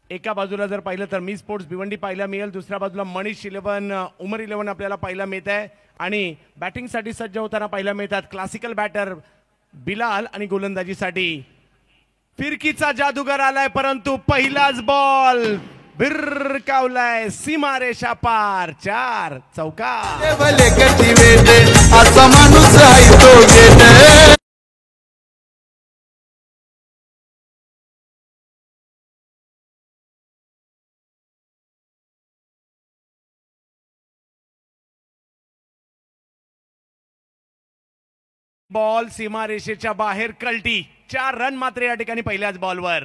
एका बाजूला जर पाहिलं तर मी स्पोर्ट्स भिवंडी पाहायला मिळेल, दुसऱ्या बाजूला मनीष 11 उमर 11 आपल्याला पाहायला मिळत आहे आणि बॅटिंगसाठी सज्ज होताना पाहायला मिळतात क्लासिकल बॅटर बिलाल आणि गोलंदाजीसाठी फिरकीचा जादूगर आलाय, परंतु पहिलाच बॉल भिरकावलाय सीमारेषा पार, 4 चौका। बॉल सीमारेषेच्या बाहेर कल्टी, 4 रन मात्र या ठिकाणी पहिल्याच बॉलवर।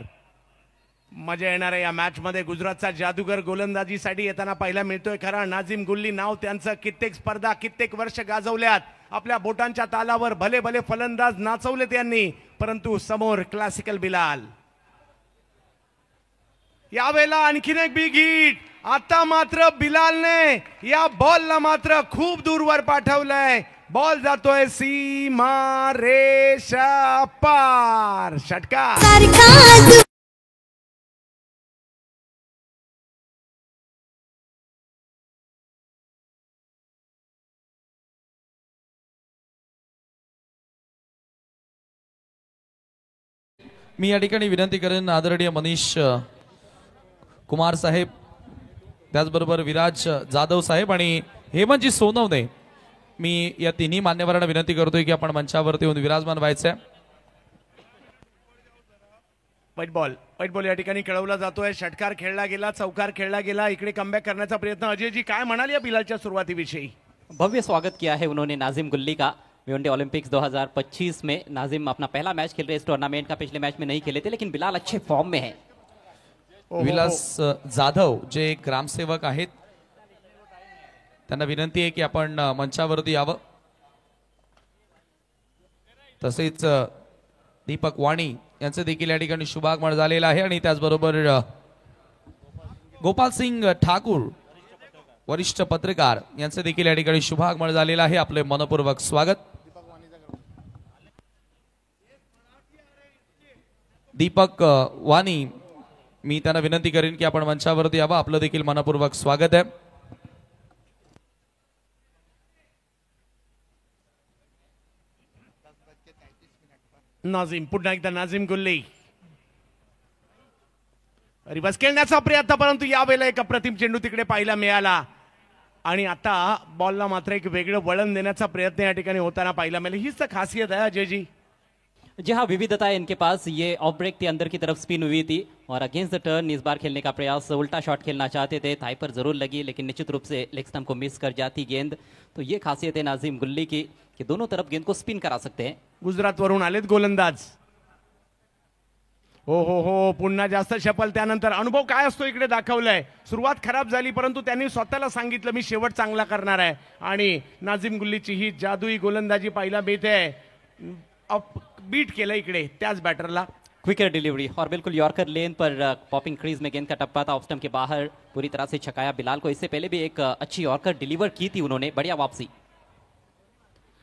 मजा येणार आहे या मॅच मध्ये। गुजरातचा जादूगर गोलंदाजीसाठी येताना पाहायला मिळतोय खरा। नाझीम गुल्ली नाव त्यांचं, कित्येक स्पर्धा कित्येक वर्ष गाजवल्यात आपल्या बोटांच्या तालावर, भले भले फलंदाज नाचवले त्यांनी, परंतु समोर क्लासिकल बिलाल। यावेळेला आणखीन एक बिग हिट, आता मात्र बिलालने या बॉलला मात्र खूप दूरवर पाठवलंय, बॉल जातोय सीमा रेषा पार, षटकार। मी या ठिकाणी विनंती करेन आदरणीय मनीष कुमार साहेब, त्याचबरोबर विराज जाधव साहेब आणि हेमंतजी सोनवणे, मी या तिन्ही मान्यवरांना विनंती करतोय की आपण मंचावरती येऊन विराजमान व्हायचंय। व्हाईट बॉल या ठिकाणी खेळवला जातोय, षटकार खेळला गेला, चौकार खेळला गेला, इकडे कमबॅक करण्याचा प्रयत्न। अजयजी काय म्हणाल या बिलालच्या सुरुवातीविषयी? भव्य स्वागत किया है उन्होंने नाजिम गुल्ली का। भिवंडी ओलंपिक्स 2025 में नाजिम अपना पहला मैच खेल रहे इस टूर्नामेंट का, पिछले मैच में नहीं खेले थे, लेकिन बिलाल अच्छे फॉर्म में है। विलास जाधव जे ग्रामसेवक आहेत त्यांना विनंती आहे की आपण मंचावरती यावं। तसेच दीपक वाणी यांचे देखील या ठिकाणी शुभागमन झालेला आहे आणि त्याचबरोबर गोपाल सिंग ठाकूर वरिष्ठ पत्रकार यांचे देखील या ठिकाणी शुभागमन झालेलं आहे। आपले मनपूर्वक स्वागत। दीपक वाणी, मी त्यांना विनंती करेन की आपण मंचावरती यावं, आपलं देखील मनपूर्वक स्वागत आहे। नाझीम, पुन्हा एकदा नाझीम गुल्ली रिवर्स खेळण्याचा प्रयत्न, परंतु यावेळेला एक अप्रतिम चेंडू तिकडे पाहायला मिळाला आणि आता बॉलला मात्र एक वेगळं वळण देण्याचा प्रयत्न या ठिकाणी होताना पाहायला मिळाला। हीच तर खासियत है अजयजी। जी हाँ, विविधता है इनके पास। ये ऑफ ब्रेक के अंदर की तरफ स्पिन हुई थी और अगेंस्ट द टर्न इस बार खेलने का प्रयास, उल्टा शॉट खेलना चाहते थे, थाई पर जरूर लगी लेकिन निश्चित रूप से लेग स्टंप को मिस कर जाती गेंद। तो ये खासियत है नाजिम गुल्ली की कि दोनों तरफ गेंद को स्पिन करा सकते हैं। गुजरात वरून आलेत गोलंदाज। हो, पुन्हा जास्त शपल, त्यानंतर अनुभव काय असतो इकडे दाखवलाय। सुरुवात खराब झाली, परंतु त्यांनी स्वतःला सांगितलं मी शेवट चांगला करणार आहे आणि नाझीम गुल्लीची ही जादुई गोलंदाजी पाहायला मिळते। बीट केलं इकडे त्याच बॅटरला। क्विकर डिलीवरी और बिल्कुल यॉर्कर लेन पर पॉपिंग क्रीज में गेंद का टप्पा था, ऑफ स्टंप के बाहर पूरी तरह से छकाया बिलाल को। इससे पहले भी एक अच्छी यॉर्कर डिलीवर की थी उन्होंने, बढ़िया वापसी।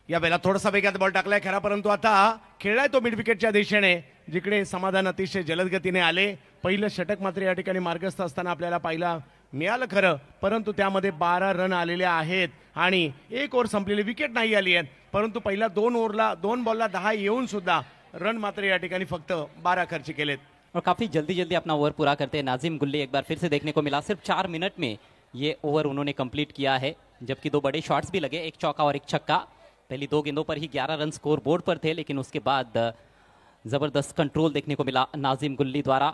या वेळेला थोडासा वेगात बॉल टाकलाय खरा, परंतु आता खेळलाय तो मिड विकेटच्या दिशेने, जिकडे समाधान अतिशय जलद गतीने आले। पहिलं षटक मात्र या ठिकाणी मार्गस्थ असताना आपल्याला पाहायला मिळालं खरं, परंतु त्यामध्ये 12 रन आलेले आहेत आणि एक ओव्हर संपलेली, विकेट नाही आली आहे, परंतु पहिल्या 2 बॉलला 10 येऊन सुद्धा रन मात्र या ठिकाणी फक्त 12 खर्च केलेत और काफी जल्दी जल्दी अपना ओवर पूरा करते हैं नाजिम गुल्ली। एक बार फिर से देखने को मिला, सिर्फ 4 मिनट में ये ओवर उन्होंने कंप्लीट किया है, जबकि 2 बड़े शॉट्स भी लगे, एक चौका और एक छक्का। पहली 2 गेंदों पर ही 11 रन स्कोर बोर्ड पर थे, लेकिन उसके बाद जबरदस्त कंट्रोल देखने को मिला नाजिम गुल्ली द्वारा,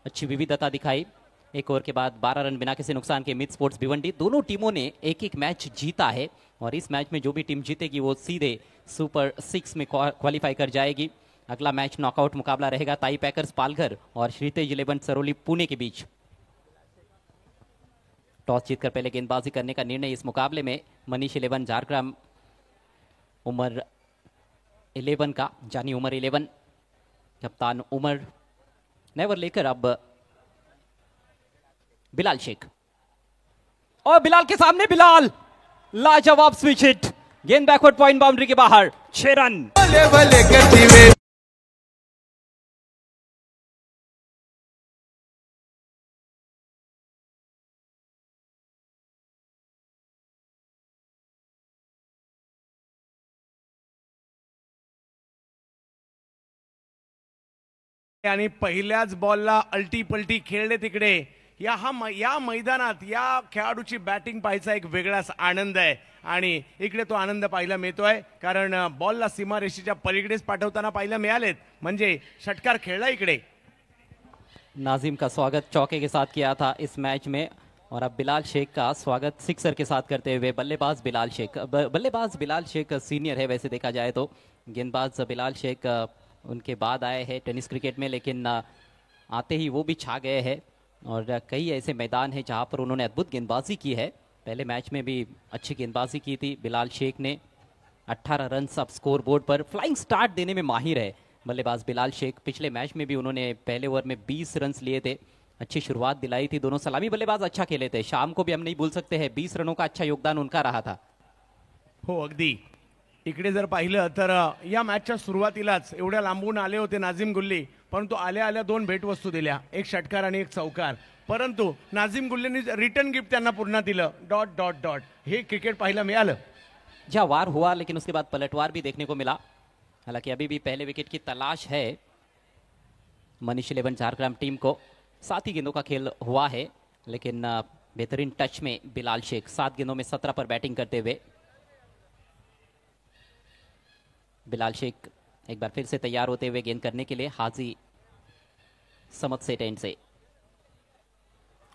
अच्छी विविधता दिखाई। एक ओवर के बाद 12 रन बिना किसी नुकसान के मिड स्पोर्ट्स भिवंडी। दोनों टीमों ने एक एक मैच जीता है और इस मैच में जो भी टीम जीतेगी वो सीधे सुपर 6 में क्वालिफाई कर जाएगी। अगला मैच नॉकआउट मुकाबला रहेगा ताई पैकर्स पालघर और श्रीतेज 11 सरोली पुणे के बीच। टॉस जीतकर पहले गेंदबाजी करने का निर्णय इस मुकाबले में मनीष 11 झारग्राम उमर 11 का, जानी उमर 11, कप्तान उमर नेवर लेकर अब बिलाल शेख, और बिलाल के सामने बिलाल, लाजवाब स्विच हिट, गेंद बैकवर्ड पॉइंट बाउंड्री के बाहर, 6 रन। आणि पहिल्याच बॉलला अल्टी पलटी खेळले तिकडे. या मैदानात या खेळाडूची बॅटिंग पाहायचा एक वेगळाच आनंद आहे आणि इकडे तो आनंद पाहायला मिळतोय कारण बॉलला सीमारेषेच्या पलीकडेच पाठवताना पाहायला मिळालेत. म्हणजे षटकार खेळला इकडे. नाजिम का स्वागत चौके के साथ किया था इस मैच में और अब बिलाल शेख का स्वागत सिक्सर के साथ करते हुए बल्लेबाज बिलाल शेख. बल्लेबाज बिलाल शेख सीनियर है वैसे देखा जाए तो. गेंदबाज बिलाल शेख उनके बाद आए हैं टेनिस क्रिकेट में, लेकिन आते ही वो भी छा गए हैं और कई ऐसे मैदान हैं जहां पर उन्होंने अद्भुत गेंदबाजी की है. पहले मैच में भी अच्छी गेंदबाजी की थी बिलाल शेख ने. 18 रन अब स्कोर बोर्ड पर. फ्लाइंग स्टार्ट देने में माहिर है बल्लेबाज बिलाल शेख. पिछले मैच में भी उन्होंने पहले ओवर में 20 रन लिए थे. अच्छी शुरुआत दिलाई थी. दोनों सलामी बल्लेबाज अच्छा खेले थे. शाम को भी हम नहीं भूल सकते हैं 20 रनों का अच्छा योगदान उनका रहा था. हो अगदी. इकडे जर पाहिलं तर या मॅचच्या सुरुवातीलाच एवढ्या लांबून आले होते नाझिम गुल्ली, परंतु आल्या आल्या दोन भेटवस्तू दिल्या, एक षटकार आणि एक चौकार. परंतु नाझिम गुल्लीने रिटर्न गिफ्ट त्यांना पुन्हा दिलं. Dot dot dot. हे क्रिकेट पाहायला मिळालं. जहाँ वार हुआ लेकिन उसके बाद पलटवार भी देखने को मिला. हालांकि अभी भी पहले विकेट की तलाश है मनीष 11 झारग्राम टीम को. 7 ही गेंदों का खेल हुआ है लेकिन बेहतरीन टच में बिलाल शेख 7 गेंदों में 17 पर बैटिंग करते हुए. बिलाल शेख एक बार फिर से तैयार होते हुए गेंद करने के लिए. हाजी समत से टेंट से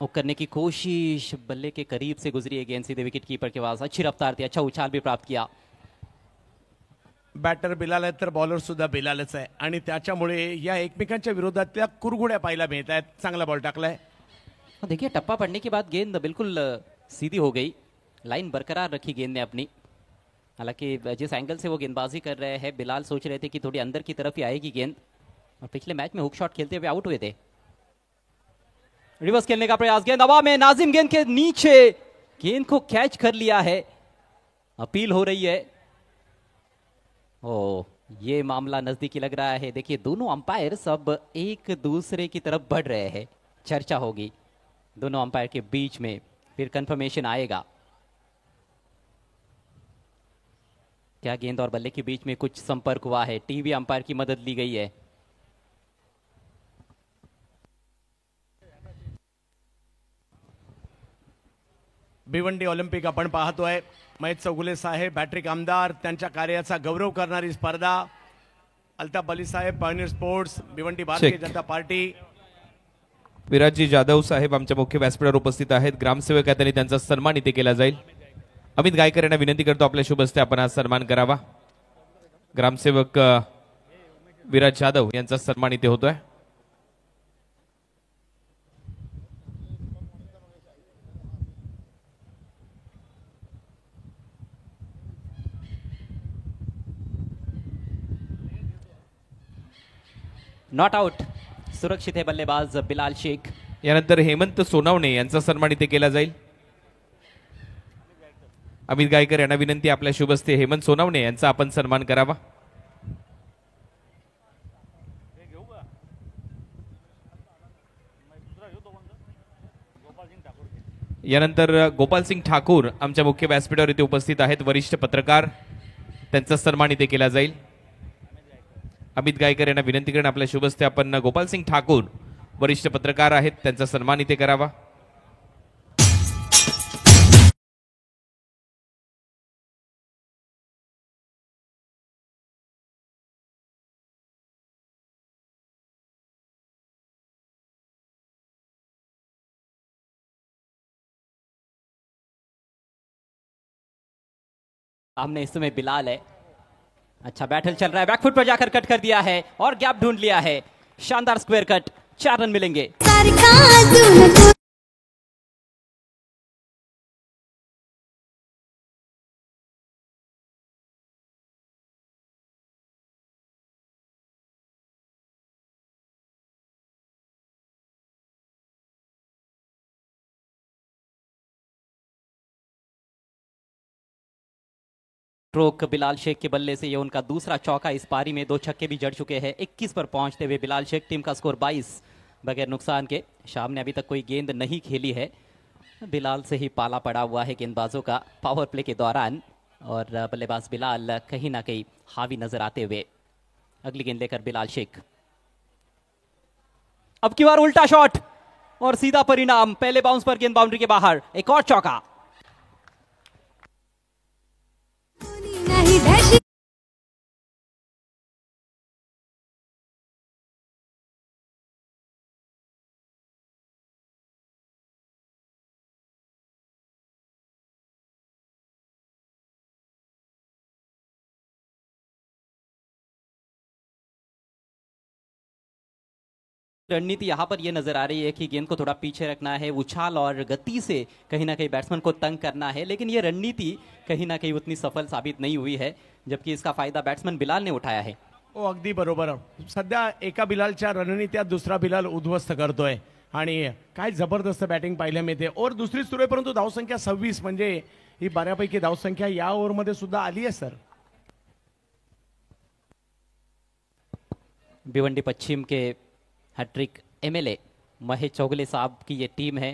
और करने की कोशिश, बल्ले के करीब से गुजरी है गेंद सीधे विकेट कीपर के पास. अच्छी रफ्तार थी, अच्छा उछाल भी प्राप्त किया. बॅटर बिलाल आहे तर बॉलर सुद्धा बिलालच आहे आणि त्याच्यामुळे या एकमेकांच्या विरोधातल्या कुरघोड्या पाहायला मिळत आहेत. चांगला बॉल टाकलाय. देखिए टप्पा पड़ने के बाद गेंद बिल्कुल सीधी हो गई. लाइन बरकरार रखी गेंद ने अपनी. हालांकि जिस एंगल से वो गेंदबाजी कर रहे हैं बिलाल सोच रहे थे कि थोड़ी अंदर की तरफ ही आएगी गेंद. और पिछले मैच में हुक शॉट खेलते हुए आउट हुए थे. रिवर्स खेलने का प्रयास. गेंद हवा में. नाजिम गेंद के नीचे गेंद को कैच कर लिया है. अपील हो रही है. ओ ये मामला नजदीकी लग रहा है. देखिए दोनों अंपायर सब एक दूसरे की तरफ बढ़ रहे हैं. चर्चा होगी दोनों अंपायर के बीच में, फिर कंफर्मेशन आएगा. क्या गेंद और बल्ले के बीच में कुछ संपर्क हुआ है? टीवी अंपायर की मदद ली गई है. भिवंडी ऑलिम्पिक आपण पाहतोय. महेश चौगुले साहेब बॅट्रिक आमदार, त्यांच्या कार्याचा गौरव करणारी स्पर्धा. अल्ताफ अली साहेब, Pioneer sports, Bhiwandi Bharatiya Janata party. विराजजी Jadhav साहेब आमच्या मुख्य व्यासपीठावर उपस्थित आहेत. ग्रामसेवक आहेत आणि त्यांचा सन्मान इथे केला जाईल. अमित गायकर यांना विनंती करतो आपल्या शुभ हस्ते आपण आज सन्मान करावा. ग्रामसेवक विराज जाधव यांचा सन्मान इथे होतोय. Not out. सुरक्षित है बल्लेबाज बिलाल शेख. यानंतर हेमंत सोनावणे यांचा सन्मान इथे केला जाईल. अमित गायकर यांना विनंती आपल्या शुभ हस्ते हेमंत सोनावणे यांचा आपण सन्मान करावा. यानंतर गोपालसिंग ठाकूर आमच्या मुख्य व्यासपीठावर इथे उपस्थित आहेत, वरिष्ठ पत्रकार. त्यांचा सन्मान इथे केला जाईल. अमित गायकर यांना विनंती करून आपल्या शुभ हस्ते आपण गोपालसिंग ठाकूर वरिष्ठ पत्रकार आहेत, त्यांचा सन्मान इथे करावा. सामने इस समय बिलाल है. अच्छा बैटल चल रहा है. बैकफुट पर जाकर कट कर दिया है और गैप ढूंढ लिया है. शानदार स्क्वायर कट. 4 रन मिलेंगे. स्ट्रोक बिलाल शेख के बल्ले से ये उनका दूसरा चौका इस पारी में. 2 छक्के भी जड़ चुके हैं. 21 पर पहुंचते हुए बिलाल शेख. टीम का स्कोर 22 बगैर नुकसान के. शाम ने अभी तक कोई गेंद नहीं खेली है. बिलाल से ही पाला पड़ा हुआ है गेंदबाजों का पावर प्ले के दौरान और बल्लेबाज बिलाल कहीं ना कहीं हावी नजर आते हुए. अगली गेंद लेकर बिलाल शेख. अब की बार उल्टा शॉट और सीधा परिणाम, पहले बाउंस पर गेंद बाउंड्री के बाहर, एक और चौका। रणनीति यहाँ पर यह नजर आ रही है कि गेंद को थोड़ा पीछे रखना है, उछाल और गति से कहीं ना कहीं बैट्समैन को तंग करना है, लेकिन यह रणनीति कहीं ना कहीं उतनी सफल साबित नहीं हुई है, जबकि इसका फायदा बैट्समैन बिलाल ने उठाया है। हो, अगदी बरोबर. सध्या एका बिलालच्या रणनीत्या दुसरा बिलाल उद्ध्वस्त करतोय आणि काय जबरदस्त बॅटिंग पाहायला मिळते. ओव्हर दुसरी सुरू आहे, परंतु धावसंख्या 26 म्हणजे ही बऱ्यापैकी धावसंख्या या ओव्हरमध्ये सुद्धा आली आहे सर. भिवंडी पश्चिम के हैट्रिक एमएलए महेश चौगले साहब की ये टीम है.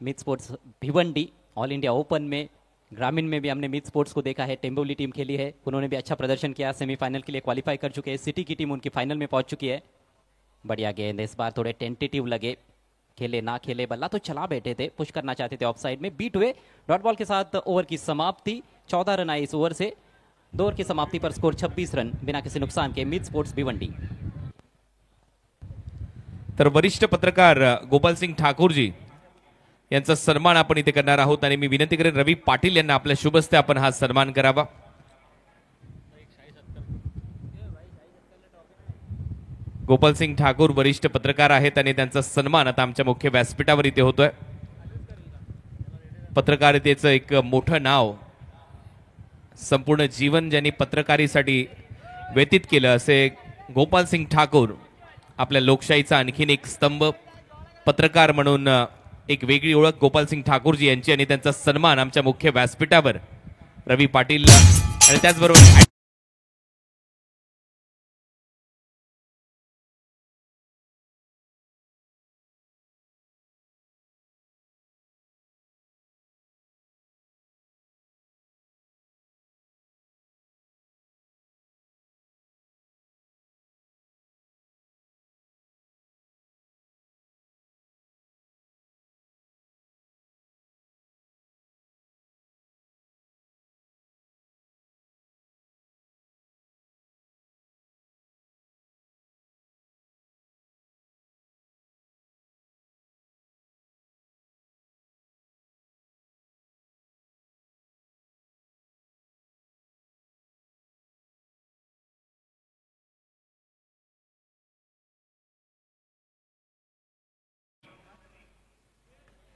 Mid sports Bhiwandi all India open में, ग्रामीण में भी हमने मिड स्पोर्ट्स को देखा है, टेम्बोली टीम खेली है, उन्होंने भी अच्छा प्रदर्शन किया, सेमीफाइनल के लिए क्वालिफाई कर चुके हैं. सिटी की टीम उनकी फाइनल में पहुंच चुकी है. बढ़िया गेंद, इस बार थोड़े टेंटेटिव लगे, खेले ना खेले, बल्ला तो चला बैठे थे, पुश करना चाहते थे, ऑफ साइड में बीट हुए. डॉट बॉल के साथ ओवर की समाप्ति, 14 रन आए इस ओवर से. 2 ओवर की समाप्ति पर स्कोर 26 रन बिना किसी नुकसान के. Mid sports Bhiwandi. तर वरिष्ठ पत्रकार गोपाल सिंग ठाकूर जी यांचा सन्मान आपण इथे करणार आहोत आणि मी विनंती करेन रवी पाटील यांना आपल्या शुभ हस्ते आपण हा सन्मान करावा. गोपाल सिंग ठाकूर वरिष्ठ पत्रकार आहेत आणि त्यांचा सन्मान आता आमच्या मुख्य व्यासपीठावर इथे होतोय. पत्रकारितेचं एक मोठं नाव, संपूर्ण जीवन ज्यांनी पत्रकारितेसाठी व्यतीत केलं असे गोपाल सिंग ठाकूर, आपल्या लोकशाहीचा आणखीन एक स्तंभ, पत्रकार म्हणून एक वेगळी ओळख गोपाल सिंग ठाकूरजी यांची आणि त्यांचा सन्मान आमच्या मुख्य व्यासपीठावर रवी पाटील आणि त्याचबरोबर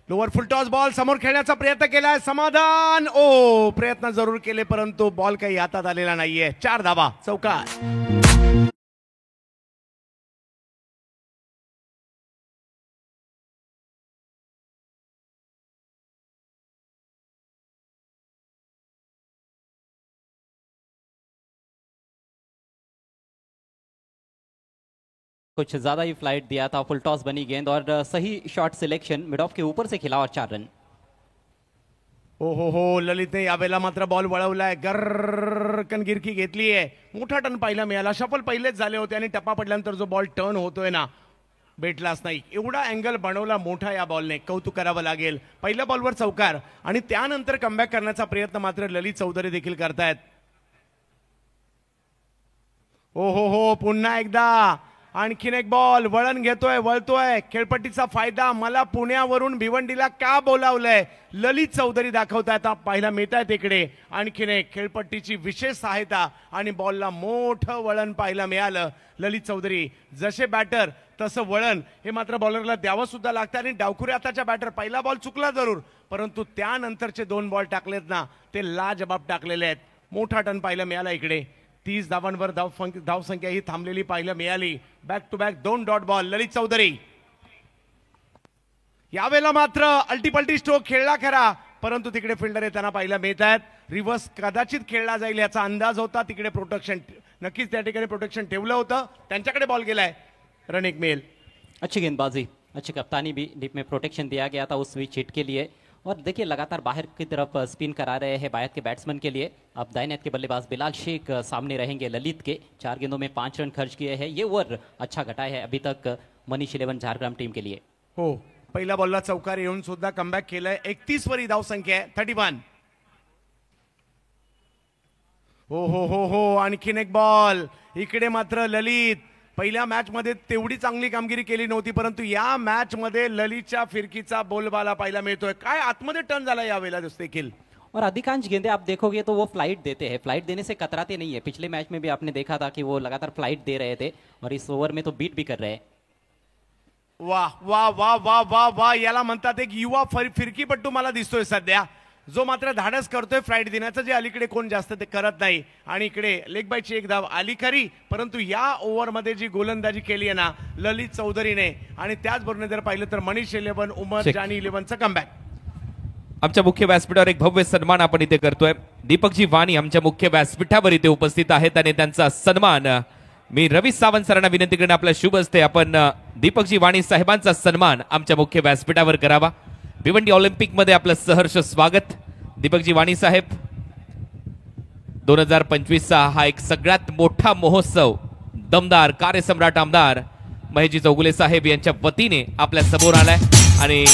लोअर फुल टॉस बॉल समोर खेळण्याचा प्रयत्न केलाय समाधान. ओ, प्रयत्न जरूर केले परंतु बॉल काही हातात आलेला नाहीये. 4 धावा, चौकार. कुछ ज्यादा ही फ्लाइट दिया था, फुल टॉस बनी गेंद और सही शॉट सिलेक्शन, मिड ऑफ के ऊपर से खेला और 4 रन. हो, ललितने यावेळेला मात्र बॉल वळवलाय, गरकन गिरकी घेतली आहे. मोठा टर्न पाहायला मिळाला. शफल पहिलेच झाले होते आणि टप्पा पडल्यानंतर जो बॉल टर्न होतोय ना, भेटलाच नाही. एवढा अँगल बनवला मोठा या बॉलने, कौतुक करावं लागेल. पहिल्या बॉलवर चौकार आणि त्यानंतर कमबॅक करण्याचा प्रयत्न मात्र ललित चौधरी देखील करतायत. हो, पुन्हा एकदा आणखीन एक बॉल, वळण घेतोय, वळतोय. खेळपट्टीचा फायदा, मला पुण्यावरून भिवंडीला का बोलावलंय ललित चौधरी दाखवतायत, पाहायला मिळत आहेत इकडे. आणखीन एक खेळपट्टीची विशेष सहायता आणि बॉलला मोठं वळण पाहायला मिळालं. ललित चौधरी जसे बॅटर तसं वळण हे मात्र बॉलरला द्यावं सुद्धा लागतं. आणि डावखुरे आताच्या बॅटर, पहिला बॉल चुकला जरूर, परंतु त्यानंतरचे 2 बॉल टाकलेत ना, ते लाजबाब टाकलेले आहेत. मोठा टर्न पाहायला मिळाला इकडे. 30 धावांवर धावसंख्या ही थांबलेली पाहायला मिळाली. Back to back 2 dot ball Lalit Chaudhary. यावेळेला मात्र अल्टीपल्टी स्ट्रोक खेळला खरा, परंतु तिकडे फिल्डर येताना पाहायला मिळत आहेत. रिव्हर्स कदाचित खेळला जाईल याचा अंदाज होता. तिकडे प्रोटेक्शन, नक्कीच त्या ठिकाणी प्रोटेक्शन ठेवलं होतं. त्यांच्याकडे बॉल गेलाय. रन एक मेल. अच्छी गेंदबाजी, अच्छी कप्तानी भी. डीप में प्रोटेक्शन दिया गया था उस स्विच हिट के लिए. और देखिए लगातार बाहर की तरफ स्पिन करा रहे हैं बायत के बैट्समैन के लिए. अब दाहिने हाथ के बल्लेबाज बिलाल शेख सामने रहेंगे ललित के. 4 गेंदों में 5 रन खर्च किए हैं. ये ओवर अच्छा घटा है अभी तक मनीष 11 झारग्राम टीम के लिए। हो, पहिल्या बॉलला चौकार येऊन सुद्धा कमबॅक केलंय. 31 वरी धाव संख्या आहे, 31. हो हो हो हो, आणखीन एक बॉल. इकडे मात्र ललित पहिल्या मॅच मध्ये तेवढी चांगली कामगिरी केली नव्हती, परंतु या मॅच मध्ये ललितच्या फिरकीचा बोलबाला पाहायला मिळतोय. काय आतमध्ये टर्न झाला यावेळेला देखील. और अधिकांश गेंदे आप देखोगे तो वो फ्लाइट देते हैं, फ्लाइट देने से कतराते नहीं है। पिछले मैच में भी आपने देखा था कि वो लगातार फ्लाइट दे रहे थे और इस ओवर में तो बीट भी कर रहे हैं। वाह वाह वाह वाह वाह वाह, याला म्हणतात एक युवा फिरकीपट्टू मला दिसतोय सध्या, जो मात्र धाडस करतोय फ्लाइट देण्याचं, जे अलीकडे कोण जास्त ते करत नाही. आणि इकडे लेग बायची एक धाव आली खरी, परंतु या ओव्हरमध्ये जी गोलंदाजी केली आहे ना ललित चौधरीने, आणि त्याचबरोबर जर पाहिलं तर मनीष 11 उमर जानी 11चा कमबॅक. आमच्या मुख्य व्यासपीठावर एक भव्य सन्मान आपण इथे करतोय. दीपकजी वाणी आमच्या मुख्य व्यासपीठावर इथे उपस्थित आहेत आणि त्यांचा सन्मान मी रवी सावंत सरांना विनंती करेन, आपल्या शुभ हस्ते आपण दीपकजी वाणी साहेबांचा सन्मान आमच्या मुख्य व्यासपीठावर करावा. भिवंडी ऑलिम्पिक मध्ये आपलं सहर्ष स्वागत. दीपकजी वाणी साहेब, 2025चा हा एक सगळ्यात मोठा महोत्सव दमदार कार्यसम्राट आमदार महेशजी चौगुले साहेब यांच्या वतीने आपल्या समोर आलाय आणि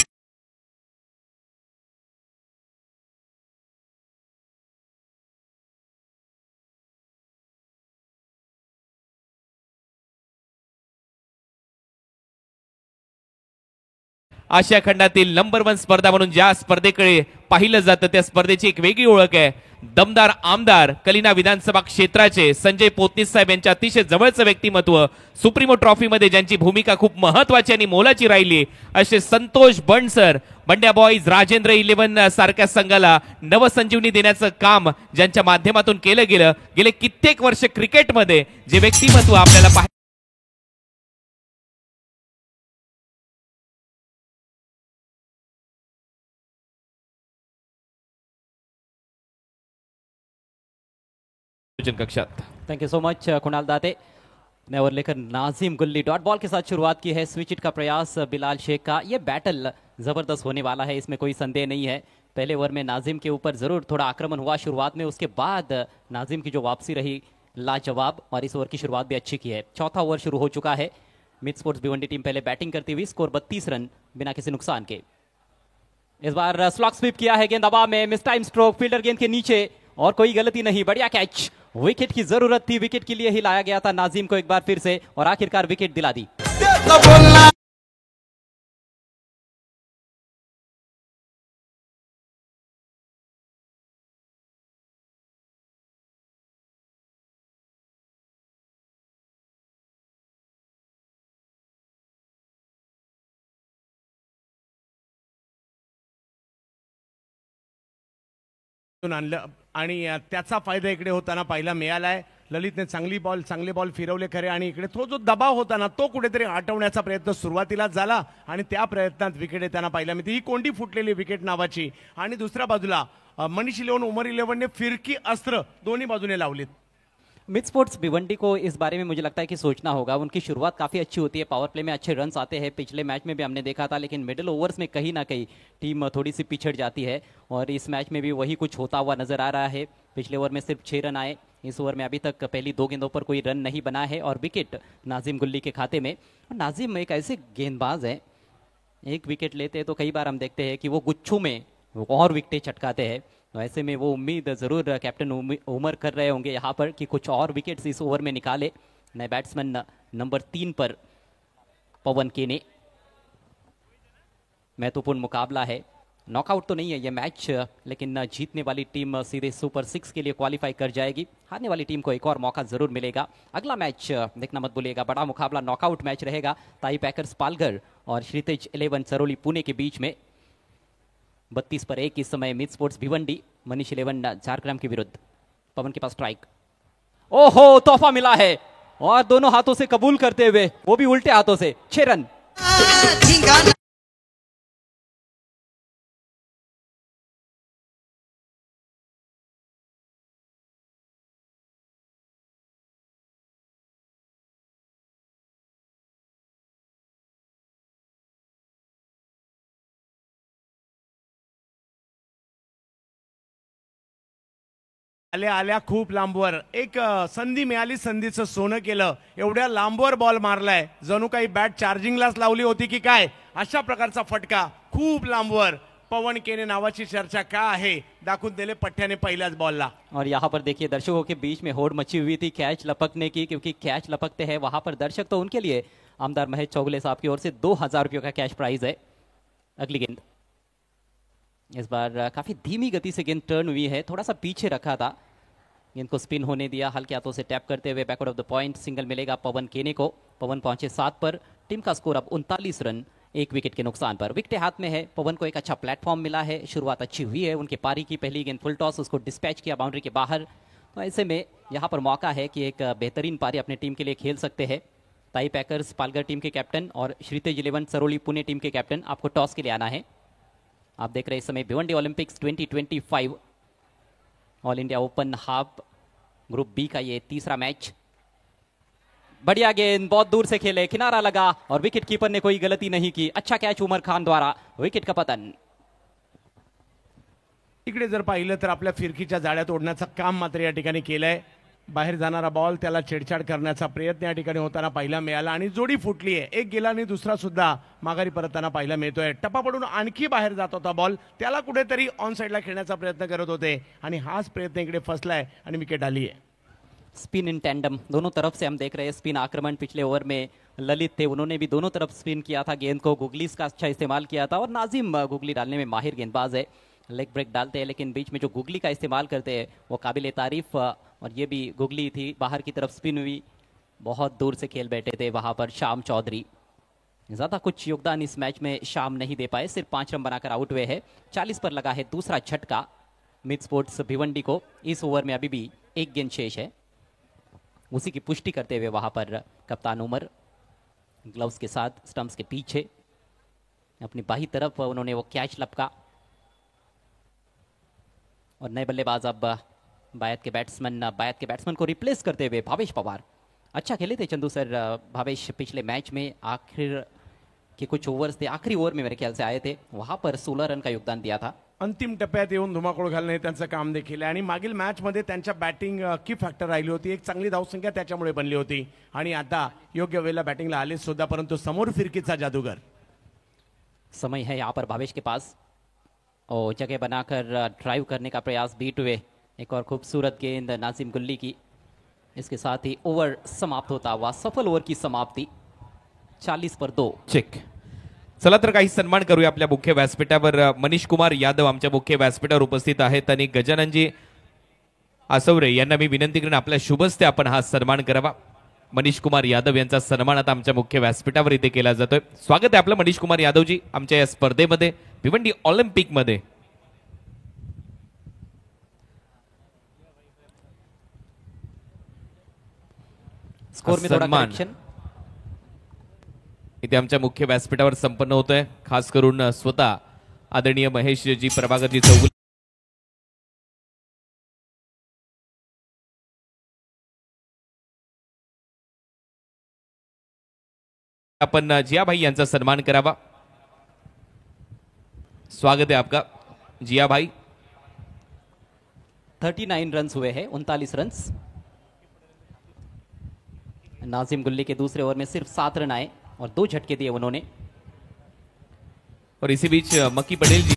आशिया खंडातील नंबर 1 स्पर्धा म्हणून ज्या स्पर्धेकडे पाहिलं जातं त्या स्पर्धेची एक वेगळी ओळख आहे. दमदार आमदार कलिना विधानसभा क्षेत्राचे संजय पोतनीस साहेब यांच्या अतिशय जवळचं व्यक्तिमत्व, सुप्रीमो ट्रॉफी मध्ये ज्यांची भूमिका खूप महत्वाची आणि मोलाची राहिली असे संतोष बंडसर, बंड्या बॉईज, राजेंद्र 11 सारख्या संघाला नवसंजीवनी देण्याचं काम ज्यांच्या माध्यमातून केलं गेलं. गेले कित्येक वर्ष क्रिकेटमध्ये जे व्यक्तिमत्व आपल्याला कक्षात. Thank you so much Kunal दाते ने ओवर लेकर नाजिम गुल्ली डॉट बॉल के साथ शुरुआत की है. स्विच इट का प्रयास बिलाल शेख का. ये बैटल जबरदस्त होने वाला है, इसमें कोई संदेह नहीं है. पहले ओवर में नाजिम के ऊपर जरूर थोड़ा आक्रमण हुआ शुरुआत में, उसके बाद नाजिम की जो वापसी रही लाजवाब और इस ओवर की शुरुआत भी अच्छी की है. चौथा ओवर शुरू हो चुका है. मिड स्पोर्ट्स भिवंडी टीम पहले बैटिंग करती हुई, स्कोर 32 रन बिना किसी नुकसान के. इस बार स्लॉग स्वीप किया है, गेंद हवा में, मिस टाइम स्ट्रोक, फील्डर गेंद के नीचे और कोई गलती नहीं. बढ़िया कैच, विकेट की जरूरत थी, विकेट के लिए ही लाया गया था नाजिम को एक बार फिर से और आखिरकार विकेट दिला दी. आणलं आणि त्याचा फायदा इकडे होताना पाहायला मिळालाय. ललितने चांगले बॉल फिरवले खरे, आणि इकडे तो जो दबाव होता ना तो कुठेतरी हटवण्याचा प्रयत्न सुरुवातीला झाला आणि त्या प्रयत्नात विकेट त्यांना पाहायला मिळते. ही कोंडी फुटलेली विकेट नावाची. आणि दुसऱ्या बाजूला मनीष 11 उमर 11ने फिरकी अस्त्र दोन्ही बाजूने लावलीत. मिड स्पोर्ट्स भिवंडी को इस बारे में मुझे लगता है कि सोचना होगा. उनकी शुरुआत काफ़ी अच्छी होती है, पावर प्ले में अच्छे रन्स आते हैं, पिछले मैच में भी हमने देखा था, लेकिन मिडिल ओवर्स में कहीं ना कहीं टीम थोड़ी सी पिछड़ जाती है और इस मैच में भी वही कुछ होता हुआ नजर आ रहा है. पिछले ओवर में सिर्फ 6 रन आए, इस ओवर में अभी तक पहली 2 गेंदों पर कोई रन नहीं बना है और विकेट नाजिम गुल्ली के खाते में. नाजिम एक ऐसे गेंदबाज हैं, एक विकेट लेते हैं तो कई बार हम देखते हैं कि वो गुच्छों में और विकेटें चटकाते हैं. तो ऐसे में वो उम्मीद जरूर कैप्टन उमर कर रहे होंगे यहाँ पर कि कुछ और विकेट्स इस ओवर में निकाले. नए बैट्समैन नंबर 3 पर पवन केने. महत्वपूर्ण मुकाबला है, नॉकआउट तो नहीं है ये मैच, लेकिन जीतने वाली टीम सीधे सुपर 6 के लिए क्वालिफाई कर जाएगी. हारने वाली टीम को एक और मौका जरूर मिलेगा. अगला मैच देखना मत भूलिएगा, बड़ा मुकाबला नॉकआउट मैच रहेगा. ताई पैकर्स पालघर और श्रीतेज 11 सरोली पुणे के बीच में. 32 पर 1 इस समय मिड स्पोर्ट्स भिवंडी मनीष 11 झारग्राम के विरुद्ध. पवन के पास स्ट्राइक, ओहो तोहफा मिला है और दोनों हाथों से कबूल करते हुए, वो भी उल्टे हाथों से. 6 रन. आल्या आल्या खूप लांबवर एक संधी मिळाली, संधीचं सोनं केलं. एवढ्या लांबवर बॉल मारलाय जणू काही बॅट चार्जिंगलाच लावली होती की काय, अशा प्रकारचा फटका खूप लांबवर. पवन केने नावाची चर्चा का आहे, दाखवून दिले पठ्याने पहिल्याच बॉलला. और यहाँ पर देखिए दर्शकों के बीच में होड़ मची हुई थी कैच लपकने की, क्योंकि कैच लपकते हैं वहां पर दर्शक, तो उनके लिए आमदार महेश चौगुले साहब की ओर से 2000 रुपयों का कैश प्राइज है. अगली गेंद इस बार काफी धीमी गति से गेंद टर्न हुई है, थोड़ा सा पीछे रखा था, गेंद को स्पिन होने दिया, हल्के हाथों से टैप करते हुए backward of the point single मिलेगा पवन केने को. पवन पहुंचे 7 पर. टीम का स्कोर अब 39 रन, 1 विकेट के नुकसान पर. विकेट हाथ में है, पवन को एक अच्छा प्लेटफॉर्म मिला है, शुरुआत अच्छी हुई है. उनके पारी की पहली गेंद फुल टॉस, उसको डिस्पैच किया बाउंड्री के बाहर. तो ऐसे में यहाँ पर मौका है कि एक बेहतरीन पारी अपने टीम के लिए खेल सकते हैं. ताई पैकर्स पालघर टीम के कैप्टन और श्रीतेज 11 सरोली पुणे टीम के कैप्टन, आपको टॉस के लिए आना है. आप देख रहे हैं इस समय Bhiwandi Olympics 2025 all India open half group B का ये तीसरा मैच. बढ़िया गेंद बहुत दूर से खेले, किनारा लगा और विकेट कीपर ने कोई गलती नहीं की. अच्छा कैच उमर खान द्वारा, विकेट का पतन. इकडे जर पाहिलं तर आपल्या फिरकीच्या जाळ्यात ओढण्याचं काम मात्र या ठिकाणी केलंय. बाहेर जाणारा बॉल त्याला छेडछाड करण्याचा प्रयत्न या ठिकाणी होताना पाहायला मिळाला आणि जोडी फुटली आहे. एक गेला आणि दुसरा सुद्धा माघारी परतताना पाहायला मिळतोय. टप्पा पडून आणखी बाहेर जात होता बॉल, त्याला कुठेतरी ऑन साइडला खेळण्याचा प्रयत्न करत होते आणि हाच प्रयत्न इकडे फसलाय आणि विकेट आली आहे. स्पिन इन टैंडम दोनों तरफ से हम देख रहे हैं. स्पिन आक्रमण पिछले ओवर में ललित थे, उन्होंने भी दोनों तरफ स्पिन किया था गेंद को. गुगलीस का अच्छा इस्तेमाल किया था और नाजिम गुगली डालने में माहिर गेंदबाज है. लेग ब्रेक डालते हैं लेकिन बीच में जो गुगली का इस्तेमाल करते हैं वो काबिल तारीफ. और ये भी गुगली थी, बाहर की तरफ स्पिन हुई, बहुत दूर से खेल बैठे थे वहां पर शाम चौधरी. ज्यादा कुछ योगदान इस मैच में शाम नहीं दे पाए, सिर्फ 5 रन बनाकर आउट हुए हैं. 40 पर लगा है दूसरा झटका मिड स्पोर्ट्स भिवंडी को. इस ओवर में अभी भी एक गेंद शेष है, उसी की पुष्टि करते हुए वहां पर कप्तान उमर ग्लव्स के साथ स्टंप्स के पीछे अपनी बाही तरफ उन्होंने वो कैच लपका. और नए बल्लेबाज अब बायत के बैट्समैन को रिप्लेस करते हुए भावेश पवार. अच्छा खेले थे चंदू सर भावेश पिछले मैच में. आखिर के कुछ ओवर्स थे, आखिरी ओवर में मेरे ख्याल से आए थे, वहां पर 16 रन का योगदान दिया था. अंतिम टप्प्यात येऊन धुमाकूळ घालणे त्यांचं काम देखील आहे आणि मागील मॅच मध्ये त्यांच्या बॅटिंग की फॅक्टर राहिली होती. एक चांगली धावसंख्या त्याच्यामुळे बनली होती आणि आता योग्य वेळेला बॅटिंगला आले सुद्धा, परंतु समोर फिरकीचा जादूगर. समय है यहाँ पर भावेश के पास और जगह बनाकर ड्राइव करने का प्रयास बीट हुए. एक और खूबसूरत गेंद नाजिम गुल्ली की. इसके साथ ही ओवर समाप्त होता हुआ, सफल ओवर की समाप्ति 40 पर 2. चेक. चला तर काही सन्मान करूया आपल्या मुख्य व्यासपीठावर. मनीष कुमार यादव आमच्या मुख्य व्यासपीठावर उपस्थित आहेत आणि गजाननजी आसवरे यांना मी विनंती करेन आपल्या शुभस्ते आपण हा सन्मान करावा. मनीष कुमार यादव यांचा सन्मान आता आमच्या मुख्य व्यासपीठावर इथे केला जातोय. स्वागत आहे आपलं मनीष कुमार यादवजी आमच्या या स्पर्धेमध्ये, भिवंडी ऑलिम्पिक मध्ये. स्कोर में थोड़ा करेक्शन इथे आमच्या मुख्य व्यासपीठावर संपन्न होतोय. खास करून स्वतः आदरणीय महेशजी प्रभाकरजी चौगुले आपण जिया भाई यांचा सन्मान करावा. स्वागत है आपका जिया भाई. 39 रन हुए हैं, 39 रन. नाजिम गुल्ली के दूसरे ओवर में सिर्फ 7 रन आए और 2 झटके दिए उन्होंने. और इसी बीच मक्की पटेल जी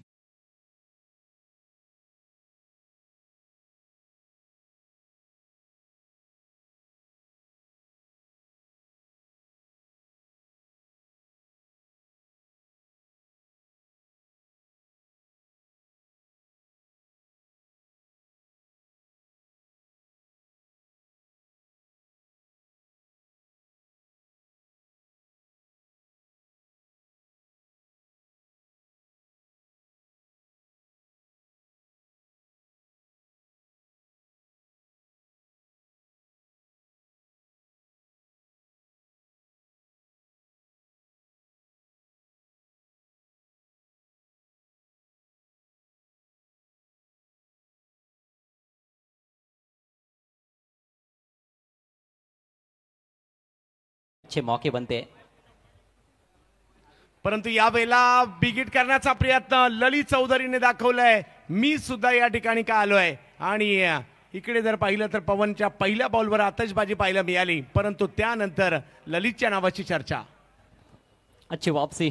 अच्छे मौके बनते हैं. परंतु यावेळेला बिगिट करण्याचा प्रयत्न ललित चौधरीने दाखवलाय. मी सुद्धा या ठिकाणी का आलोय आणि इकडे जर पाहिलं तर पवनच्या पहिल्या बॉलवर आतषबाजी पाहायला मिळाली, परंतु त्यानंतर ललितच्या नावाची चर्चा. अच्छी वापसी,